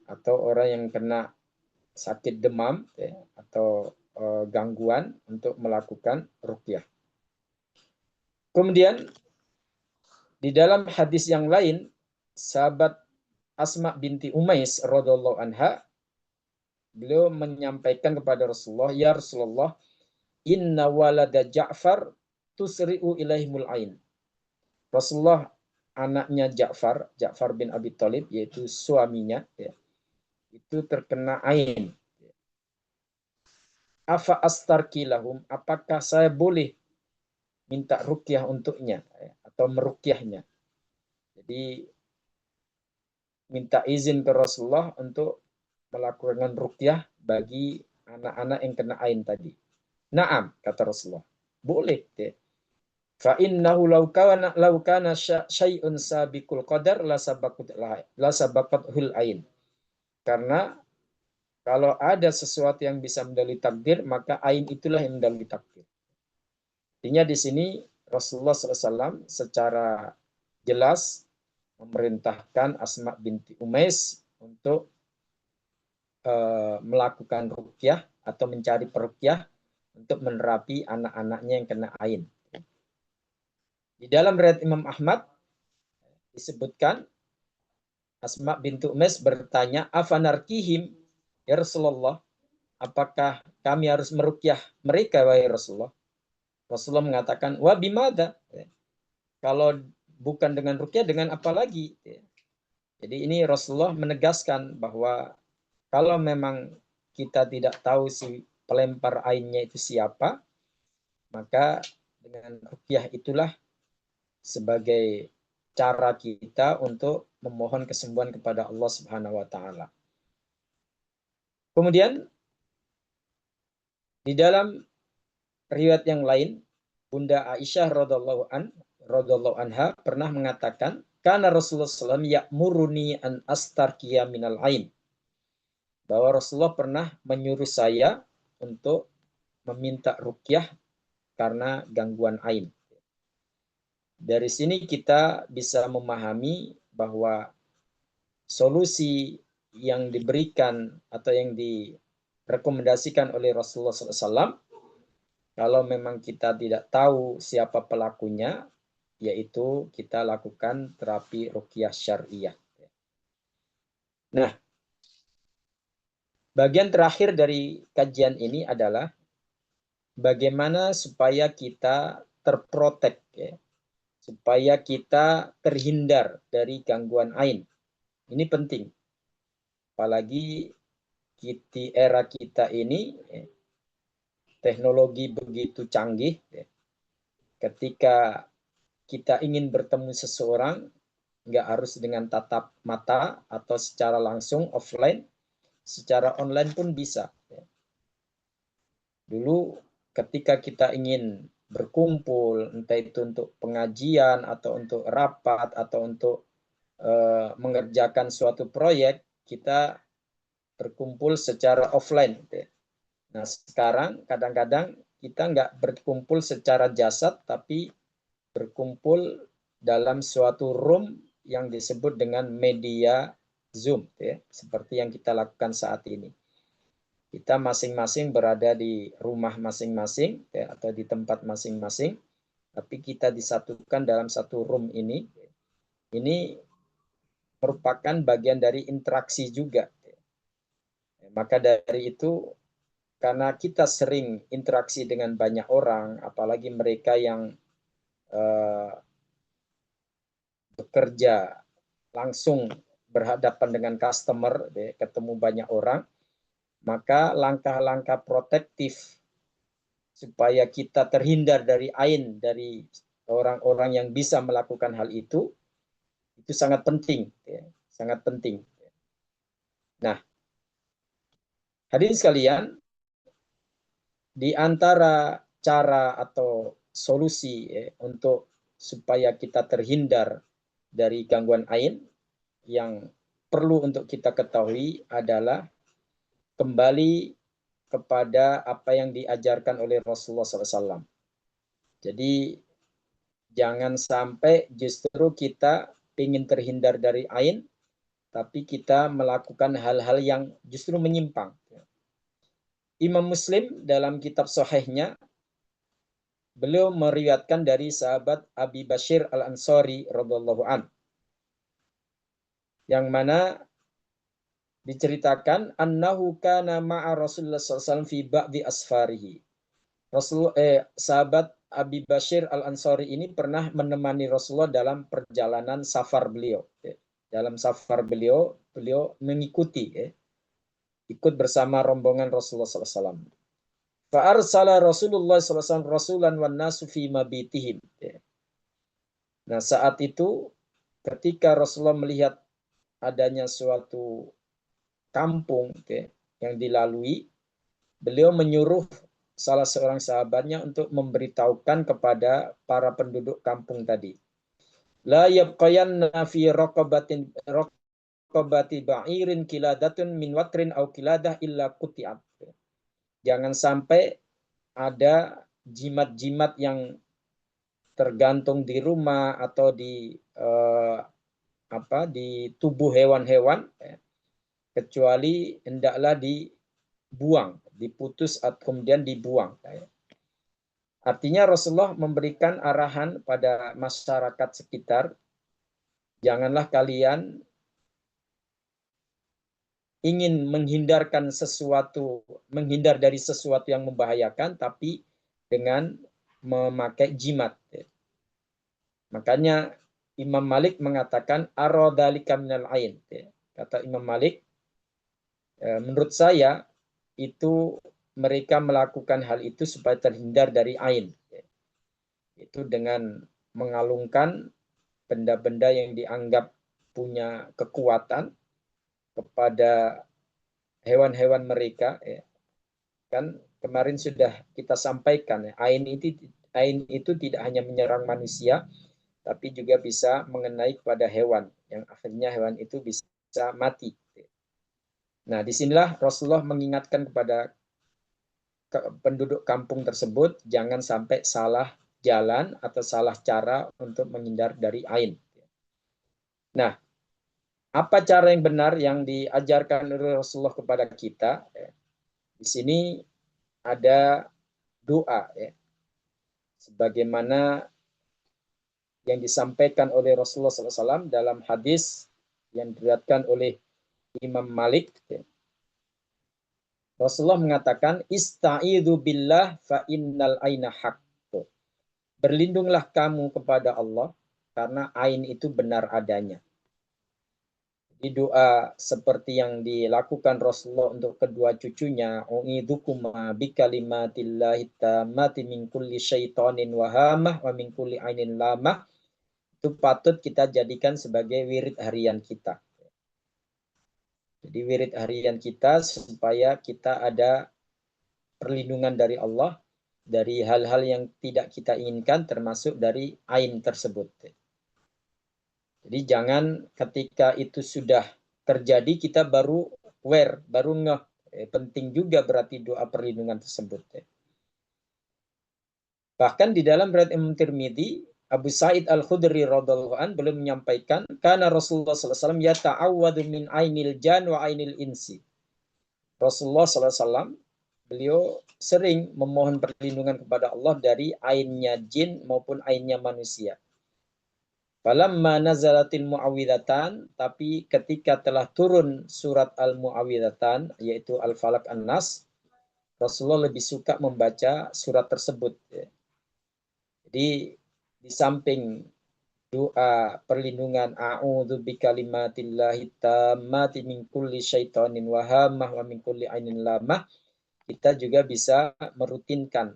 Speaker 4: atau orang yang kena sakit demam atau gangguan untuk melakukan ruqyah. Kemudian di dalam hadis yang lain, sahabat Asma binti Umais radhiyallahu anha, beliau menyampaikan kepada Rasulullah, ya Rasulullah, inna walada Ja'far tusri'u ilaihimul ain. Rasulullah anaknya Ja'far bin Abi Thalib, yaitu suaminya, ya, itu terkena ain. Afa astarki lahum, apakah saya boleh minta ruqyah untuknya, ya, atau meruqyahnya. Jadi minta izin ke Rasulullah untuk melakukan ruqyah bagi anak-anak yang kena ain tadi. Naam, kata Rasulullah. Boleh. Ya. Fa innahu law kana syai'un sabiqul qadar la sabaqathul ain. Karena kalau ada sesuatu yang bisa mendahului takdir, maka ain itulah yang mendahului takdir. Artinya di sini Rasulullah SAW secara jelas memerintahkan Asma binti Umais untuk melakukan ruqyah atau mencari peruqyah untuk menerapi anak-anaknya yang kena ain. Di dalam riwayat Imam Ahmad disebutkan Asma binti Umais bertanya, afanarkihim ya Rasulullah, apakah kami harus meruqyah mereka wahai Rasulullah? Rasulullah mengatakan, wa bimada? Kalau bukan dengan ruqyah, dengan apa lagi? Jadi ini Rasulullah menegaskan bahwa kalau memang kita tidak tahu si pelempar ainnya itu siapa, maka dengan ruqyah itulah sebagai cara kita untuk memohon kesembuhan kepada Allah Subhanahu wa taala. Kemudian di dalam riwayat yang lain, Bunda Aisyah radhiyallahu anha pernah mengatakan, karena Rasulullah SAW ya'muruni an astarkiya minal ain. Bahwa Rasulullah pernah menyuruh saya untuk meminta ruqyah karena gangguan ain. Dari sini kita bisa memahami bahwa solusi yang diberikan atau yang direkomendasikan oleh Rasulullah SAW, kalau memang kita tidak tahu siapa pelakunya, yaitu kita lakukan terapi ruqyah syariah. Nah, bagian terakhir dari kajian ini adalah bagaimana supaya kita terprotek, ya, supaya kita terhindar dari gangguan ain. Ini penting. Apalagi di era kita ini, teknologi begitu canggih. Ketika kita ingin bertemu seseorang, nggak harus dengan tatap mata atau secara langsung offline, secara online pun bisa. Dulu ketika kita ingin berkumpul, entah itu untuk pengajian atau untuk rapat atau untuk mengerjakan suatu proyek, kita berkumpul secara offline. Nah, sekarang kadang-kadang kita nggak berkumpul secara jasad, tapi berkumpul dalam suatu room yang disebut dengan media Zoom, ya, seperti yang kita lakukan saat ini. Kita masing-masing berada di rumah masing-masing, ya, atau di tempat masing-masing, tapi kita disatukan dalam satu room ini. Ini merupakan bagian dari interaksi juga. Maka dari itu, karena kita sering interaksi dengan banyak orang, apalagi mereka yang bekerja langsung berhadapan dengan customer, ketemu banyak orang, maka langkah-langkah protektif supaya kita terhindar dari ain, dari orang-orang yang bisa melakukan hal itu sangat penting, ya, sangat penting. Nah, hadirin sekalian, di antara cara atau solusi, ya, untuk supaya kita terhindar dari gangguan ain yang perlu untuk kita ketahui adalah kembali kepada apa yang diajarkan oleh Rasulullah SAW. Jadi jangan sampai justru kita ingin terhindar dari ain, tapi kita melakukan hal-hal yang justru menyimpang. Imam Muslim dalam kitab Sahihnya, beliau meriwayatkan dari sahabat Abi Bashir Al-Ansari radhiyallahu an, yang mana diceritakan annahu kana ma'a Rasulullah SAW fi ba'di asfarihi. Sahabat Abi Bashir Al-Ansari ini pernah menemani Rasulullah dalam perjalanan safar beliau. Dalam safar beliau mengikuti, ikut bersama rombongan Rasulullah SAW. Fa'arsala Rasulullah SAW rasulan wan nasu fi mabitihim. Nah, saat itu ketika Rasulullah melihat adanya suatu kampung yang dilalui, beliau menyuruh salah seorang sahabatnya untuk memberitahukan kepada para penduduk kampung tadi. La yabqayanna fi raqabati ba'irin kiladatun min watrin au kiladah illa quti'at. Jangan sampai ada jimat-jimat yang tergantung di rumah atau di di tubuh hewan-hewan, kecuali hendaklah dibuang, diputus atau kemudian dibuang. Artinya Rasulullah memberikan arahan pada masyarakat sekitar, janganlah kalian ingin menghindar dari sesuatu yang membahayakan, tapi dengan memakai jimat. Makanya Imam Malik mengatakan aradhalika minal ain. Kata Imam Malik, menurut saya itu mereka melakukan hal itu supaya terhindar dari ain. Itu dengan mengalungkan benda-benda yang dianggap punya kekuatan kepada hewan-hewan mereka. Kan kemarin sudah kita sampaikan, ain itu tidak hanya menyerang manusia, tapi juga bisa mengenai kepada hewan, yang akhirnya hewan itu bisa mati. Nah, disinilah Rasulullah mengingatkan kepada penduduk kampung tersebut, jangan sampai salah jalan atau salah cara untuk menghindar dari ain. Nah, apa cara yang benar yang diajarkan oleh Rasulullah kepada kita? Di sini ada doa, sebagaimana yang disampaikan oleh Rasulullah SAW dalam hadis yang diriwayatkan oleh Imam Malik. Rasulullah mengatakan, Ista'idhu billah fa innal aina haq. Berlindunglah kamu kepada Allah, karena ain itu benar adanya. Di doa seperti yang dilakukan Rasulullah untuk kedua cucunya, U'idhukuma bikalimatillahi tammati min kulli syaitanin wahamah wa min kulli ainin lamah. Itu patut kita jadikan sebagai wirid harian kita. Jadi wirid harian kita supaya kita ada perlindungan dari Allah dari hal-hal yang tidak kita inginkan, termasuk dari ain tersebut. Jadi jangan ketika itu sudah terjadi kita baru aware, baru ngeh. Penting juga berarti doa perlindungan tersebut. Bahkan di dalam riwayat Imam Tirmidzi, Abu Sa'id Al-Khudri radhiyallahu an beliau menyampaikan, karena Rasulullah SAW yata'awwadu min ainil jan wa ainil insi. Rasulullah SAW beliau sering memohon perlindungan kepada Allah dari ainnya jin maupun ainnya manusia. Falamma nazalatil mu'awwidatan, tapi ketika telah turun surat Al-Mu'awwidatan, yaitu Al-Falaq An-Nas, Rasulullah lebih suka membaca surat tersebut. Jadi di samping doa perlindungan a'udzu bikalimatillahi tammati min kulli syaitanin wahamah wa min kulli ainin lamah, kita juga bisa merutinkan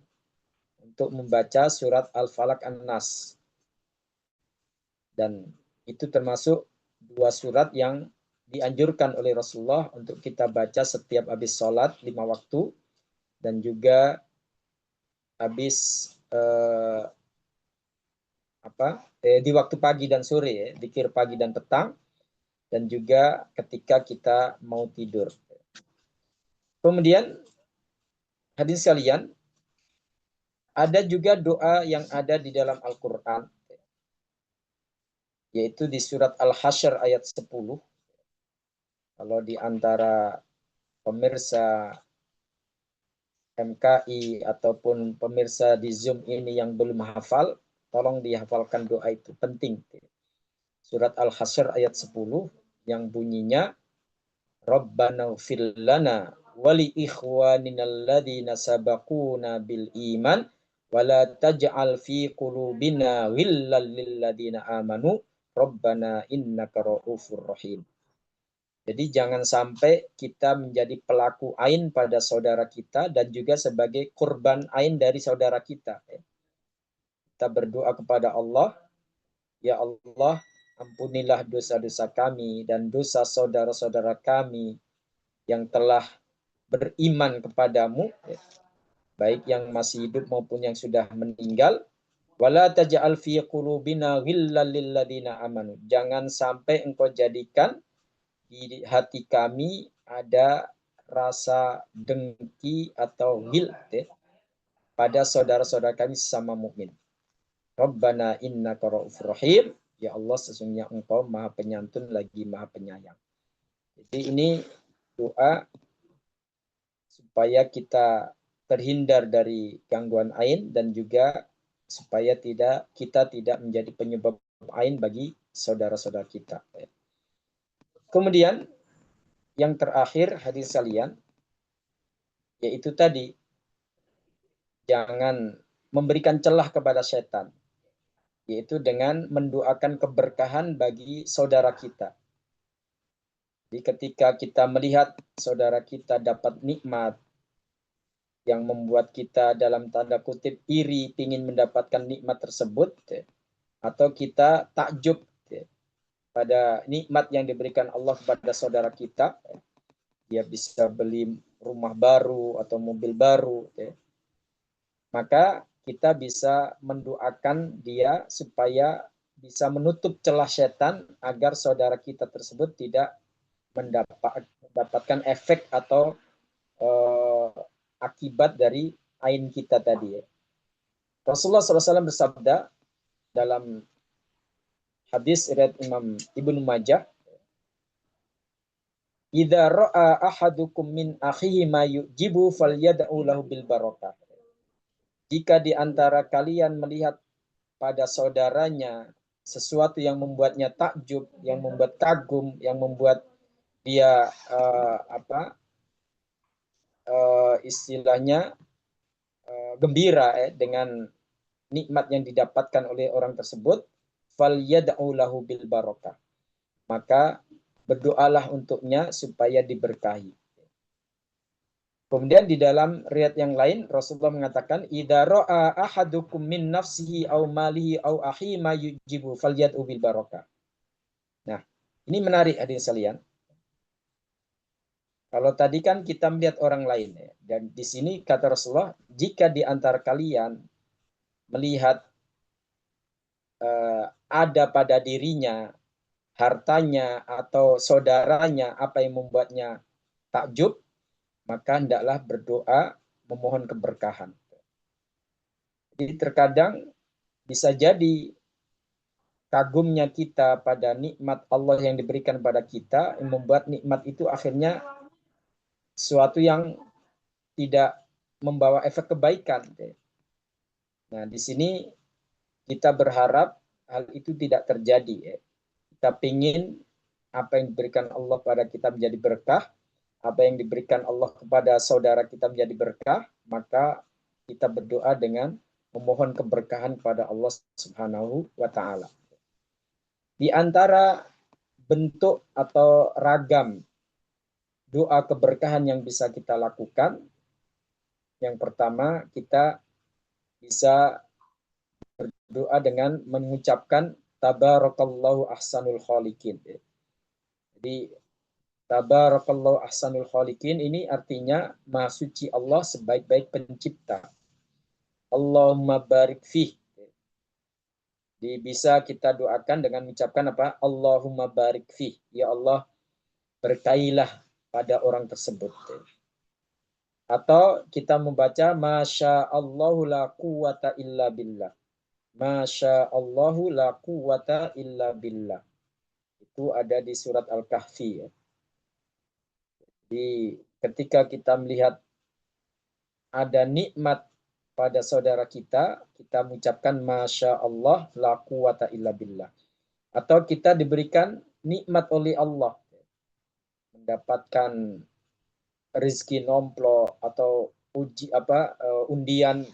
Speaker 4: untuk membaca surat Al-Falaq An-Nas. Dan itu termasuk dua surat yang dianjurkan oleh Rasulullah untuk kita baca setiap habis sholat 5 waktu dan juga habis di waktu pagi dan sore, zikir pagi dan petang, dan juga ketika kita mau tidur. Kemudian hadirin sekalian, ada juga doa yang ada di dalam Al-Quran, yaitu di surat Al-Hasyr ayat 10. Kalau di antara pemirsa MKI ataupun pemirsa di Zoom ini yang belum hafal, tolong dihafalkan doa itu, penting. Surat Al-Hasyr ayat 10 yang bunyinya, Rabbana ighfir lana wa li ikhwanina alladhina sabaquna bil iman wala taj'al fi qulubina ghillal lil ladzina amanu rabbana innaka ra'ufur rahim. Jadi jangan sampai kita menjadi pelaku ain pada saudara kita dan juga sebagai kurban ain dari saudara kita. Kita berdoa kepada Allah, ya Allah, ampunilah dosa-dosa kami dan dosa saudara-saudara kami yang telah beriman kepadamu, baik yang masih hidup maupun yang sudah meninggal. Wala taj'al fi qulubina ghillal lil ladzina amanu. Jangan sampai engkau jadikan di hati kami ada rasa dengki atau ghil pada saudara-saudara kami sesama mukmin. Rabbana innaka ra'ufur rahim. Ya Allah, sesungguhnya engkau maha penyantun lagi maha penyayang. Jadi ini doa supaya kita terhindar dari gangguan ain dan juga supaya kita tidak menjadi penyebab ain bagi saudara-saudara kita. Kemudian yang terakhir hadis kalian yaitu tadi jangan memberikan celah kepada setan, yaitu dengan mendoakan keberkahan bagi saudara kita. Jadi ketika kita melihat saudara kita dapat nikmat yang membuat kita dalam tanda kutip iri, ingin mendapatkan nikmat tersebut, atau kita takjub pada nikmat yang diberikan Allah kepada saudara kita, dia bisa beli rumah baru atau mobil baru, maka kita bisa mendoakan dia supaya bisa menutup celah setan agar saudara kita tersebut tidak mendapatkan efek atau akibat dari ain kita tadi. Rasulullah SAW bersabda dalam hadis riwayat Imam Ibnu Majah, "Idza ra'a ahadukum min akhihi ma yujibu falyad'u lahu bil barakah." Jika di antara kalian melihat pada saudaranya sesuatu yang membuatnya takjub, yang membuat kagum, yang membuat dia istilahnya gembira dengan nikmat yang didapatkan oleh orang tersebut, falyad'u lahu bil barakah. Maka berdoalah untuknya supaya diberkahi. Kemudian di dalam riwayat yang lain Rasulullah mengatakan, idza ra'a ahadukum min nafsihi aw malihi aw akhi ma yujibu falyad'u bil barakah. Nah, ini menarik hadirin sekalian. Kalau tadi kan kita melihat orang lain, dan di sini kata Rasulullah, jika di antara kalian melihat ada pada dirinya, hartanya atau saudaranya apa yang membuatnya takjub, maka hendaklah berdoa memohon keberkahan. Jadi terkadang bisa jadi kagumnya kita pada nikmat Allah yang diberikan pada kita yang membuat nikmat itu akhirnya sesuatu yang tidak membawa efek kebaikan. Nah, di sini kita berharap hal itu tidak terjadi. Kita ingin apa yang diberikan Allah pada kita menjadi berkah, apa yang diberikan Allah kepada saudara kita menjadi berkah, maka kita berdoa dengan memohon keberkahan kepada Allah Subhanahu wa taala. Di antara bentuk atau ragam doa keberkahan yang bisa kita lakukan, yang pertama kita bisa berdoa dengan mengucapkan tabarakallahu ahsanul khaliqin. Jadi tabarakallahu ahsanul khaliqin ini artinya maha suci Allah sebaik-baik pencipta. Allahumma barik fih. Jadi bisa kita doakan dengan mengucapkan apa? Allahumma barik fih. Ya Allah, berkailah pada orang tersebut. Atau kita membaca Masya Allahu la quwata illa billah. Masya Allahu la quwata illa billah. Itu ada di surat Al-Kahfi. Jadi ketika kita melihat ada nikmat pada saudara kita, kita mengucapkan Masya Allah la quwata illa billah. Atau kita diberikan nikmat oleh Allah, mendapatkan rezeki nomplok atau undian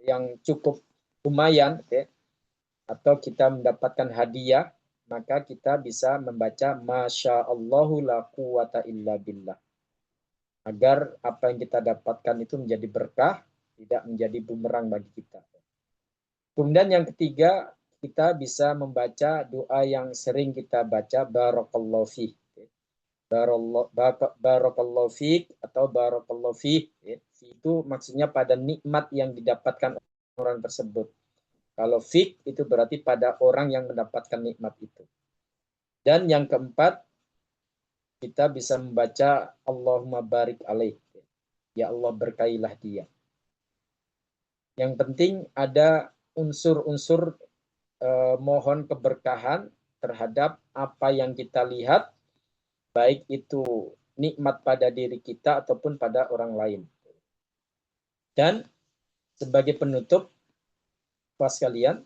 Speaker 4: yang cukup lumayan, atau kita mendapatkan hadiah, maka kita bisa membaca Masya Allahu la quwata illa billah. Agar apa yang kita dapatkan itu menjadi berkah, tidak menjadi bumerang bagi kita. Kemudian yang ketiga, kita bisa membaca doa yang sering kita baca, Barakallahu fiik. Barakallahu fiik atau Barakallahu fiik. Itu maksudnya pada nikmat yang didapatkan orang tersebut. Kalau fiik itu berarti pada orang yang mendapatkan nikmat itu. Dan yang keempat, kita bisa membaca Allahumma barik alaih. Ya Allah berkailah dia. Yang penting ada unsur-unsur mohon keberkahan terhadap apa yang kita lihat, baik itu nikmat pada diri kita ataupun pada orang lain. Dan sebagai penutup, pas kalian,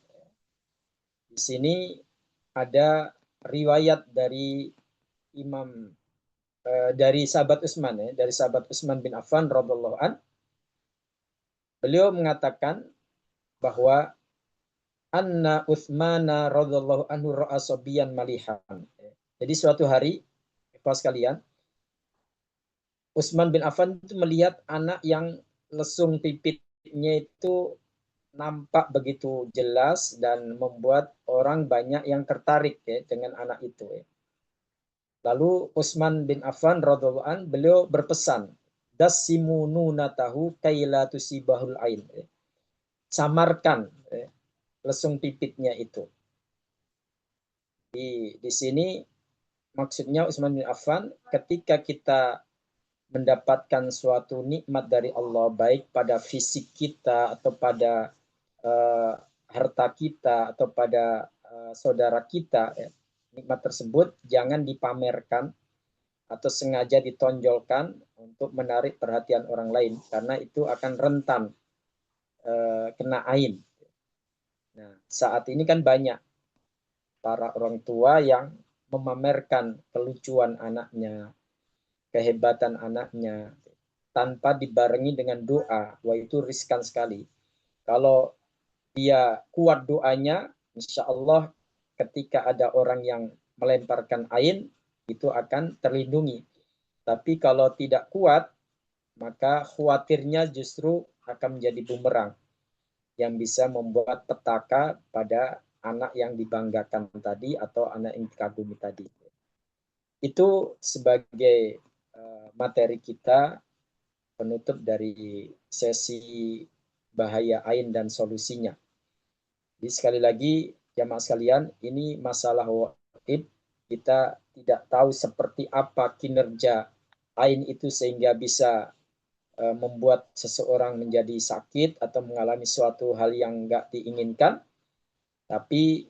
Speaker 4: di sini ada riwayat dari dari sahabat Utsman, dari sahabat Utsman bin Affan radhiyallahu an. Beliau mengatakan bahwa anna Utsmana radhiyallahu anhu ra'a sabiyan malihan. Jadi suatu hari, pas kalian, Utsman bin Affan itu melihat anak yang lesung pipitnya itu nampak begitu jelas dan membuat orang banyak yang tertarik dengan anak itu. Lalu Utsman bin Affan radhiyallahu an, beliau berpesan, dassimu nunatahu kaila tusibahul ain. Samarkan lesung pipitnya itu. Di sini maksudnya Utsman bin Affan, ketika kita mendapatkan suatu nikmat dari Allah, baik pada fisik kita atau pada harta kita atau pada saudara kita, nikmat tersebut jangan dipamerkan atau sengaja ditonjolkan untuk menarik perhatian orang lain, karena itu akan rentan kena ain. Nah, saat ini kan banyak para orang tua yang memamerkan kelucuan anaknya, kehebatan anaknya, tanpa dibarengi dengan doa. Wah, itu riskan sekali. Kalau dia kuat doanya, insya Allah ketika ada orang yang melemparkan ain, itu akan terlindungi. Tapi kalau tidak kuat, maka khawatirnya justru akan menjadi bumerang yang bisa membuat petaka pada anak yang dibanggakan tadi atau anak yang dikagumi tadi. Itu sebagai materi kita penutup dari sesi bahaya ain dan solusinya. Jadi sekali lagi jamaah sekalian, ini masalah gaib, kita tidak tahu seperti apa kinerja ain itu sehingga bisa membuat seseorang menjadi sakit atau mengalami suatu hal yang enggak diinginkan. Tapi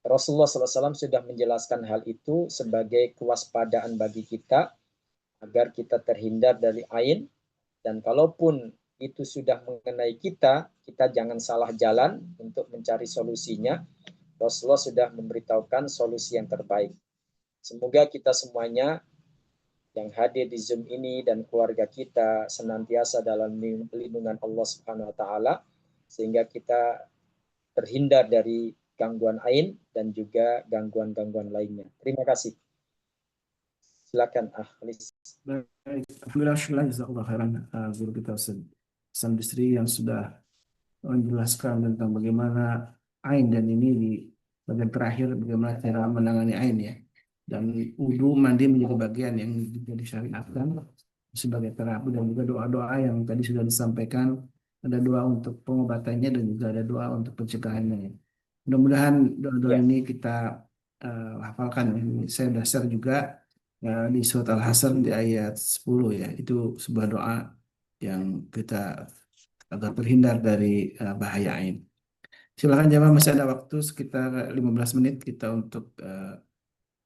Speaker 4: Rasulullah SAW sudah menjelaskan hal itu sebagai kewaspadaan bagi kita agar kita terhindar dari ain, dan kalaupun itu sudah mengenai kita, kita jangan salah jalan untuk mencari solusinya. Rasulullah sudah memberitahukan solusi yang terbaik. Semoga kita semuanya yang hadir di Zoom ini dan keluarga kita senantiasa dalam lindungan Allah Subhanahu wa taala sehingga kita terhindar dari gangguan ain dan juga gangguan-gangguan lainnya. Terima kasih. Silakan Ahlis.
Speaker 1: Baik, alhamdulillah, syukur jazakallah khairan guru kita Ustaz Hasan Bisri yang sudah menjelaskan tentang bagaimana ain, dan ini di bagian terakhir bagaimana cara menangani ain ya. Dan wudu mandi menjadi bagian yang juga disyariatkan sebagai terapi, dan juga doa-doa yang tadi sudah disampaikan. Ada doa untuk pengobatannya dan juga ada doa untuk pencegahannya. Mudah-mudahan doa-doa
Speaker 4: Ya.
Speaker 1: ini kita hafalkan ya. Saya sudah share juga di surat Al-Hasr di ayat 10 ya. Itu sebuah doa yang kita agar terhindar dari bahaya ain. Silakan jamaah, masih ada waktu sekitar 15 menit kita untuk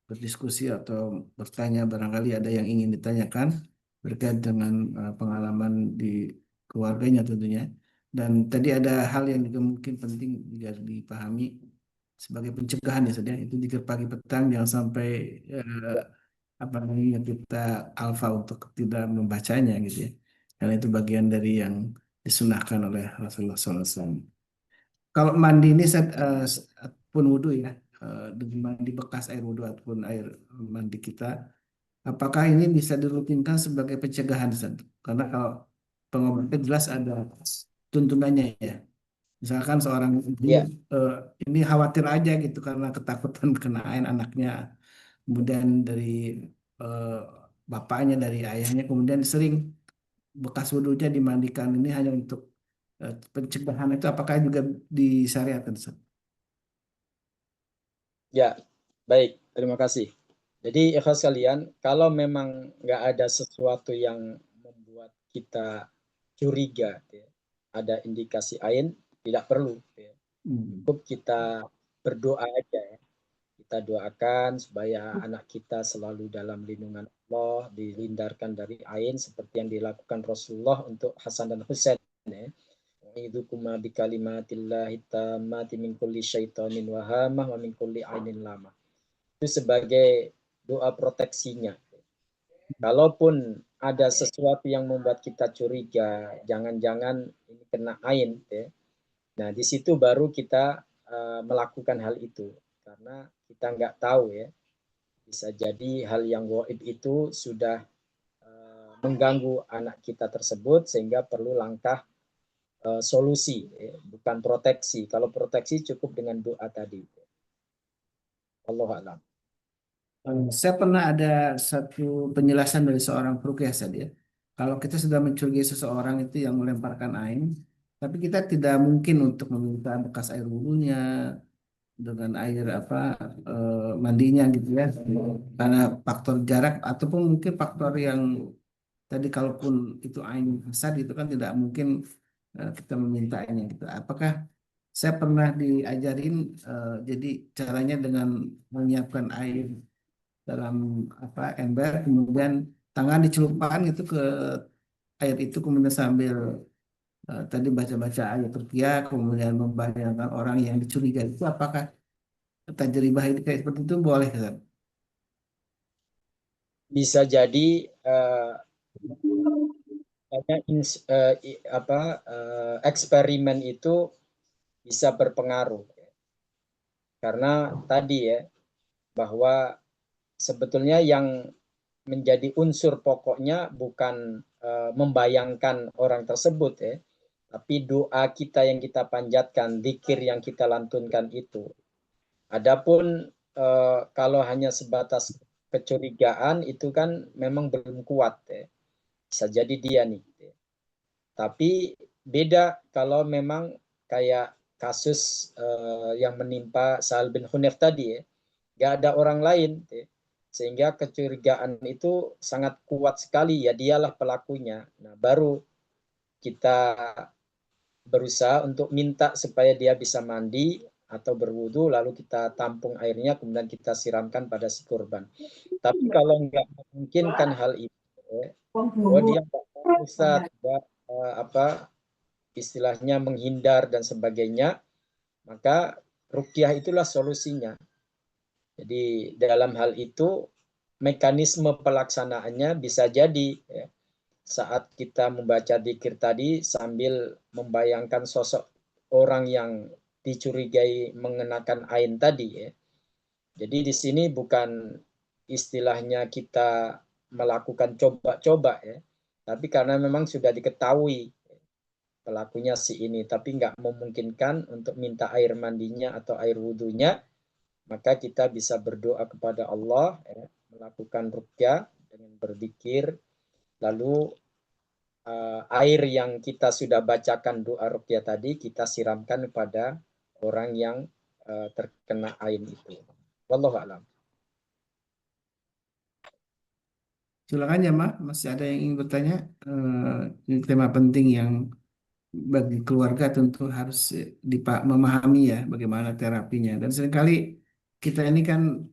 Speaker 1: berdiskusi atau bertanya, barangkali ada yang ingin ditanyakan berkait dengan pengalaman di keluarganya tentunya. Dan tadi ada hal yang juga mungkin penting juga dipahami sebagai pencegahan ya saudara, itu jika pagi petang jangan sampai apa namanya kita alfa untuk tidak membacanya gitu ya, karena itu bagian dari yang disunahkan oleh Rasulullah SAW. Kalau mandi ini pun wudhu ya, mandi bekas air wudhu ataupun air mandi kita, apakah ini bisa dirutinkan sebagai pencegahan, Ustaz? Karena kalau pengobatan jelas ada tuntunannya ya. Misalkan seorang ibu
Speaker 4: Ya,
Speaker 1: eh, ini khawatir aja gitu karena ketakutan kena air anaknya, kemudian dari eh, bapaknya, dari ayahnya, kemudian sering bekas wudhunya dimandikan, ini hanya untuk pencegahan itu apakah juga disyariatkan, Ustaz?
Speaker 4: ya, baik. Terima kasih. Jadi ikhlas kalian, kalau memang nggak ada sesuatu yang membuat kita curiga, ya, ada indikasi ain, tidak perlu. Ya.
Speaker 1: Hmm.
Speaker 4: Cukup kita berdoa aja ya. Kita doakan supaya anak kita selalu dalam lindungan Allah, dihindarkan dari ain seperti yang dilakukan Rasulullah untuk Hasan dan Husain. Ya. Wa'idukuma bikalimatillahi tammati min kulli syaitanin wahamah wa min kulli ainin lama. Itu sebagai doa proteksinya. Kalaupun ada sesuatu yang membuat kita curiga, jangan-jangan ini kena ain, ya. Nah, di situ baru kita melakukan hal itu, karena kita nggak tahu ya, bisa jadi hal yang gaib itu sudah mengganggu anak kita tersebut sehingga perlu langkah solusi, ya, bukan proteksi. Kalau proteksi cukup dengan doa tadi. Allah alam.
Speaker 1: Saya pernah ada satu penjelasan dari seorang peruqyah tadi ya. Kalau kita sudah mencurigai seseorang itu yang melemparkan air, tapi kita tidak mungkin untuk meminta bekas air wudhunya dengan air apa mandinya gitu ya, karena faktor jarak ataupun mungkin faktor yang tadi kalaupun itu ain hasad itu kan tidak mungkin kita memintanya gitu. Apakah saya pernah diajarin jadi caranya dengan menyiapkan air dalam apa ember, kemudian tangan dicelupkan gitu ke air itu, kemudian sambil tadi baca-baca ayat Turkiya, kemudian membayangkan orang yang dicurigai itu, apakah tajribah ini kayak seperti itu boleh, Ustaz?
Speaker 4: Bisa jadi eksperimen itu bisa berpengaruh, karena tadi ya, bahwa sebetulnya yang menjadi unsur pokoknya bukan membayangkan orang tersebut ya, tapi doa kita yang kita panjatkan, zikir yang kita lantunkan itu. Adapun kalau hanya sebatas kecurigaan itu kan memang belum kuat ya. Bisa jadi dia nih. Ya. Tapi beda kalau memang kayak kasus yang menimpa Sa'al bin Hunayf tadi ya. Gak ada orang lain ya. Sehingga kecurigaan itu sangat kuat sekali ya, dialah pelakunya. Nah, baru kita berusaha untuk minta supaya dia bisa mandi atau berwudu, lalu kita tampung airnya, kemudian kita siramkan pada si korban. Tapi kalau nggak memungkinkan hal itu, oh dia nggak bisa tidak apa istilahnya menghindar dan sebagainya, maka rukyah itulah solusinya. Jadi dalam hal itu mekanisme pelaksanaannya bisa jadi ya, saat kita membaca dzikir tadi sambil membayangkan sosok orang yang dicurigai mengenakan ain tadi ya. Jadi di sini bukan istilahnya kita melakukan coba-coba ya, tapi karena memang sudah diketahui pelakunya si ini, tapi nggak memungkinkan untuk minta air mandinya atau air wudhunya, maka kita bisa berdoa kepada Allah, ya, melakukan ruqyah dengan berzikir, lalu air yang kita sudah bacakan doa ruqyah tadi kita siramkan kepada orang yang terkena ain itu. Wallahu a'lam.
Speaker 1: Silakan ya, Mak. Masih ada yang ingin bertanya? Ini tema penting yang bagi keluarga tentu harus memahami ya bagaimana terapinya. Dan seringkali kita ini kan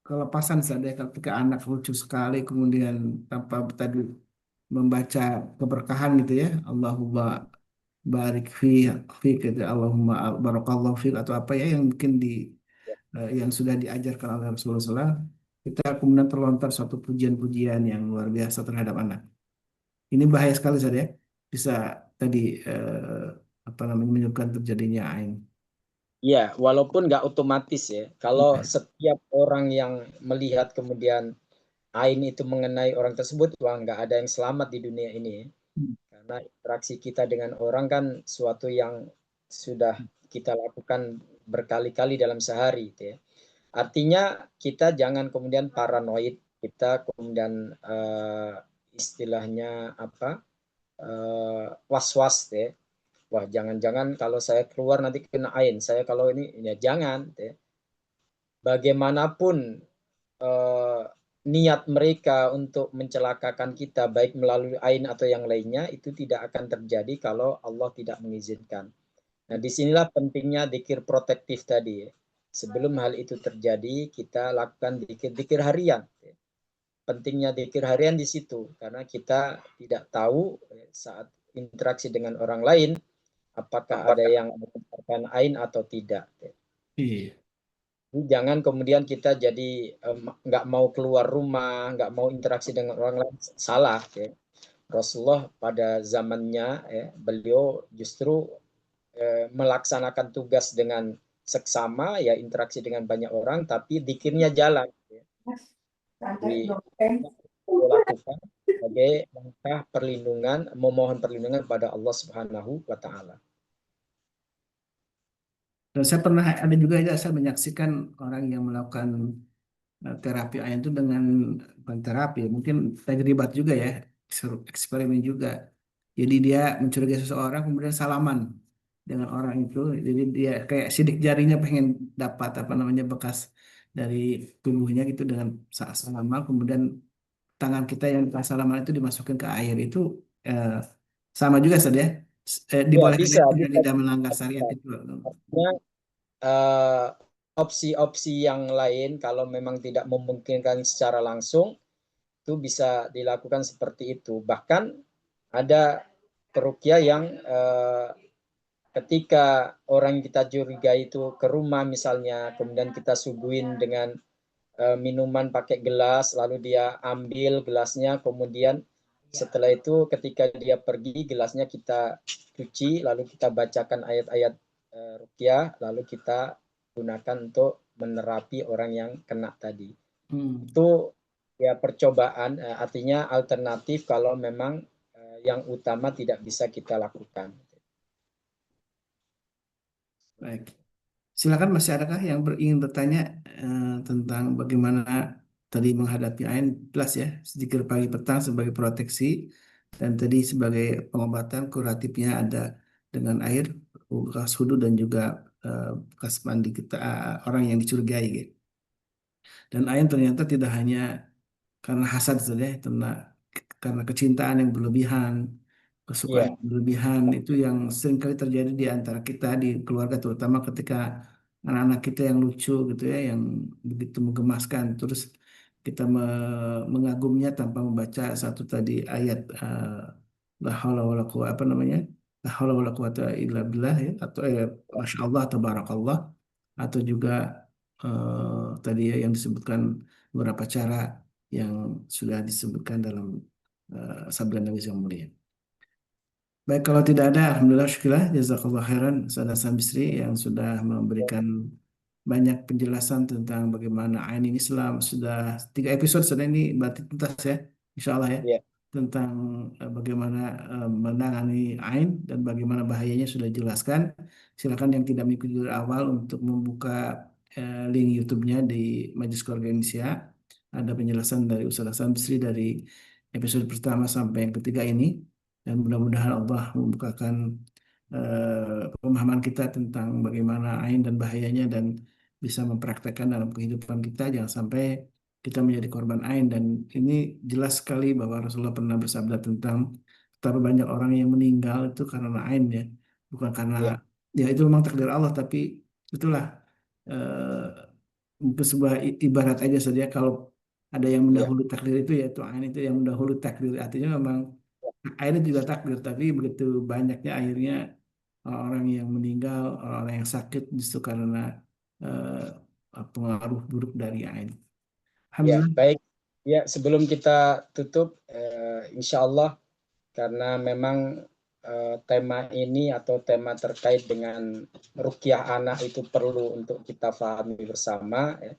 Speaker 1: kelepasan saja ketika anak lucu sekali kemudian tanpa tadi membaca keberkahan gitu ya. Allahumma barik fi gitu. Allahumma barakallahu fi atau apa ya yang mungkin yang sudah diajarkan oleh Rasulullah SAW, kita kemudian terlontar suatu pujian-pujian yang luar biasa terhadap anak. Ini bahaya sekali saja ya. Bisa tadi apa namanya menyebabkan terjadinya ain.
Speaker 4: Ya, walaupun nggak otomatis ya. Kalau setiap orang yang melihat kemudian ain itu mengenai orang tersebut, wah nggak ada yang selamat di dunia ini ya. Karena interaksi kita dengan orang kan suatu yang sudah kita lakukan berkali-kali dalam sehari gitu ya. Artinya kita jangan kemudian paranoid, kita kemudian istilahnya apa? Was-was ya. Wah, jangan-jangan kalau saya keluar nanti kena ain. Saya kalau ini ya jangan ya. Bagaimanapun niat mereka untuk mencelakakan kita baik melalui ain atau yang lainnya itu tidak akan terjadi kalau Allah tidak mengizinkan. Nah, disinilah pentingnya dzikir protektif tadi. Sebelum hal itu terjadi, kita lakukan dzikir harian. Pentingnya dzikir harian di situ, karena kita tidak tahu saat interaksi dengan orang lain, apakah ada yang mengeluarkan ain atau tidak.
Speaker 1: Iya.
Speaker 4: Jangan kemudian kita jadi nggak mau keluar rumah, nggak mau interaksi dengan orang lain, salah. Ya. Rasulullah pada zamannya, beliau justru melaksanakan tugas dengan seksama, ya interaksi dengan banyak orang, tapi dzikirnya jalan. Ya. Jadi lakukan sebagai langkah perlindungan, memohon perlindungan pada Allah Subhanahu wa Ta'ala.
Speaker 1: Dan saya pernah ada juga ya, saya menyaksikan orang yang melakukan terapi ain itu dengan bukan terapi, mungkin tajribat juga ya, eksperimen juga. Jadi dia mencurigai seseorang kemudian salaman dengan orang itu. Jadi dia kayak sidik jarinya pengen dapat apa namanya bekas dari tubuhnya gitu dengan saat salaman, kemudian tangan kita yang pas salaman itu dimasukin ke air itu eh, sama juga saja ya.
Speaker 4: Ya,
Speaker 1: Dibolehkan
Speaker 4: bisa,
Speaker 1: dengan
Speaker 4: bisa.
Speaker 1: tidak melanggar syariat itu.
Speaker 4: Artinya opsi-opsi yang lain kalau memang tidak memungkinkan secara langsung itu bisa dilakukan seperti itu. Bahkan ada peruqyah yang ketika orang yang kita curigai itu ke rumah misalnya, kemudian kita suguhin dengan minuman pakai gelas, lalu dia ambil gelasnya, kemudian setelah itu ketika dia pergi gelasnya kita cuci, lalu kita bacakan ayat-ayat ruqyah, lalu kita gunakan untuk menerapi orang yang kena tadi. Itu ya percobaan, artinya alternatif kalau memang yang utama tidak bisa kita lakukan.
Speaker 1: Baik. Silakan masih adakah yang ingin bertanya tentang bagaimana tadi menghadapi ain plus ya, zikir pagi petang sebagai proteksi dan tadi sebagai pengobatan kuratifnya ada dengan air, bekas wudhu dan juga bekas mandi kita orang yang dicurigai gitu. Dan ain ternyata tidak hanya karena hasad saja, karena kecintaan yang berlebihan, kesukaan
Speaker 4: Iya,
Speaker 1: yang berlebihan itu yang sering kali terjadi di antara kita di keluarga, terutama ketika anak-anak kita yang lucu gitu ya, yang begitu menggemaskan, terus kita mengagumnya tanpa membaca satu tadi ayat la haula wala quwata apa namanya la haula wala quwata illa billah ya, atau masya Allah atau barakallah, atau juga tadi ya yang disebutkan beberapa cara yang sudah disebutkan dalam sabda Nabi yang mulia. Baik, kalau tidak ada, alhamdulillah syukurlah, jazakallah khairan Saudara Sambisri yang sudah memberikan banyak penjelasan tentang bagaimana Ain ini selama sudah 3 episode sudah ini berarti tuntas ya, insya Allah ya,
Speaker 4: iya,
Speaker 1: tentang bagaimana menangani Ain dan bagaimana bahayanya sudah dijelaskan. Silakan yang tidak mengikuti dari awal untuk membuka link YouTube-nya di Majelis Keluarga Indonesia. Ada penjelasan dari Ustaz Hasan Bisri dari episode pertama sampai yang ketiga ini. Dan mudah-mudahan Allah membukakan pemahaman kita tentang bagaimana ain dan bahayanya dan bisa mempraktekkan dalam kehidupan kita. Jangan sampai kita menjadi korban ain. Dan ini jelas sekali bahwa Rasulullah pernah bersabda tentang betapa banyak orang yang meninggal itu karena ain ya. Bukan karena,
Speaker 4: iya,
Speaker 1: ya itu memang takdir Allah, tapi itulah mungkin sebuah ibarat aja saja, kalau ada yang
Speaker 4: iya,
Speaker 1: mendahului takdir itu yaitu ain itu yang mendahului takdir, artinya memang airnya juga takdir, tapi begitu banyaknya akhirnya orang yang meninggal, orang yang sakit justru karena pengaruh buruk dari air.
Speaker 4: iya.
Speaker 1: Alhamdulillah.
Speaker 4: Baik. Ya, sebelum kita tutup, insya Allah karena memang tema ini atau tema terkait dengan ruqyah anak itu perlu untuk kita pahami bersama ya.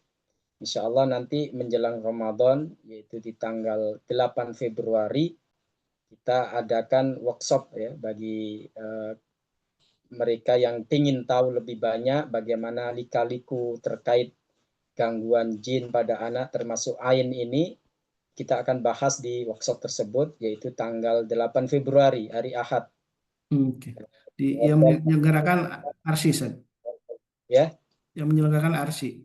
Speaker 4: Insya Allah nanti menjelang Ramadan, yaitu di tanggal 8 Februari, kita adakan workshop ya bagi mereka yang ingin tahu lebih banyak bagaimana lika-liku terkait gangguan jin pada anak termasuk ain ini. Kita akan bahas di workshop tersebut, yaitu tanggal 8 Februari, hari Ahad.
Speaker 1: Oke. Yang menyelenggarakan ARSI, Ustaz.
Speaker 4: Ya.
Speaker 1: Yang menyelenggarakan ARSI.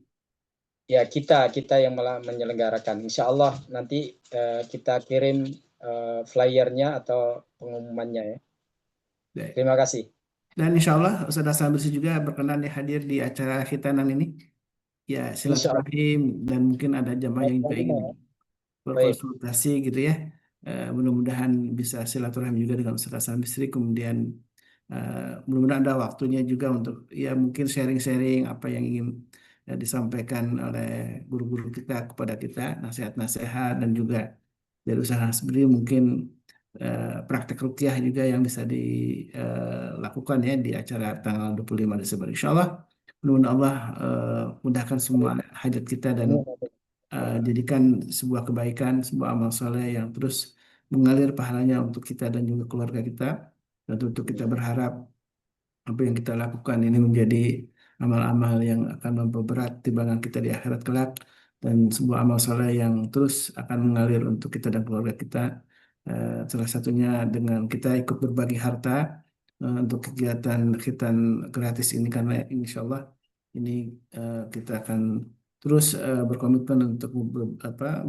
Speaker 4: Ya, kita yang menyelenggarakan. Insya Allah nanti kita kirim flyernya atau pengumumannya ya.
Speaker 1: Baik.
Speaker 4: Terima kasih.
Speaker 1: Dan insya Allah Ustaz Hasan Bersih juga berkenan hadir di acara khitanan ini. Ya, silaturahim dan mungkin ada jamaah yang juga ingin berkonsultasi gitu ya. Mudah-mudahan bisa silaturahim juga dengan Ustaz Hasan Bisri. Kemudian mudah-mudahan ada waktunya juga untuk ya mungkin sharing-sharing apa yang ingin disampaikan oleh guru-guru kita kepada kita, nasihat-nasihat, dan juga dari Ustaz Hasbri mungkin praktek ruqyah juga yang bisa dilakukan ya di acara tanggal 25 Desember. Insya Allah mudah-mudahan Allah mudahkan semua hajat kita dan jadikan sebuah kebaikan, sebuah amal soleh yang terus mengalir pahalanya untuk kita dan juga keluarga kita. Dan untuk kita berharap apa yang kita lakukan ini menjadi amal-amal yang akan memperberat timbangan kita di akhirat kelak, dan sebuah amal soleh yang terus akan mengalir untuk kita dan keluarga kita. Salah satunya dengan kita ikut berbagi harta untuk kegiatan khitan gratis ini, karena insya Allah ini kita akan terus berkomitmen untuk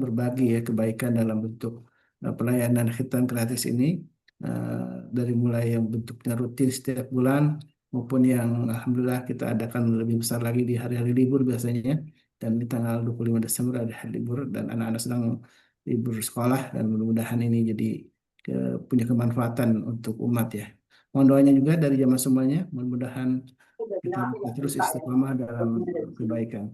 Speaker 1: berbagi ya kebaikan dalam bentuk pelayanan khitan gratis ini, dari mulai yang bentuknya rutin setiap bulan maupun yang alhamdulillah kita adakan lebih besar lagi di hari-hari libur biasanya, dan di tanggal 25 Desember ada hari libur dan anak-anak sedang libur sekolah, dan mudah-mudahan ini jadi punya kemanfaatan untuk umat ya. Mohon doanya juga dari jamaah semuanya, mudah-mudahan kita bisa terus istiqamah dalam kebaikan.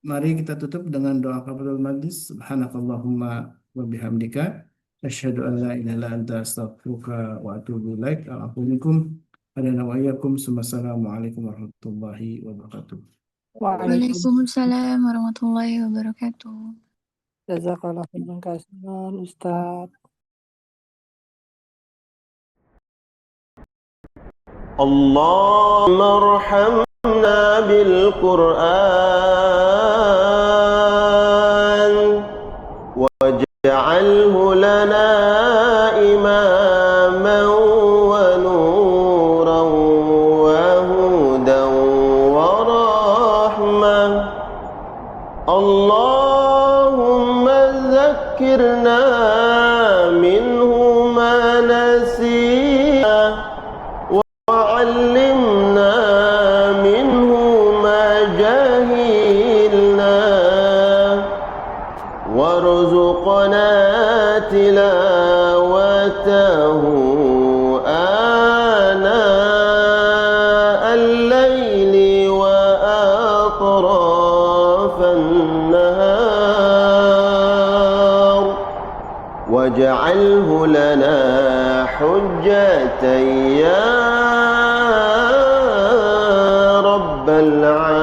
Speaker 1: Mari kita tutup dengan doa kafaratul majlis. Subhanakallahumma wa bihamdika asyhadu an la ilaha illa anta astaghfiruka wa atubu ilaik. Assalamualaikum warahmatullahi wabarakatuh.
Speaker 3: Waalaikumsalam warahmatullahi wabarakatuh.
Speaker 2: Jazakallah khairan kasiran, Ustaz.
Speaker 5: اللهم ارحمنا بالقرآن واجعله لنا إماما ونورا وهدى ورحمة. اللهم ذكرنا منه ما نسينا وعلمنا منه ما جهلنا وارزقنا تلاوته آناء الليل وأطراف النهار واجعله لنا حجة يا رب العالمين.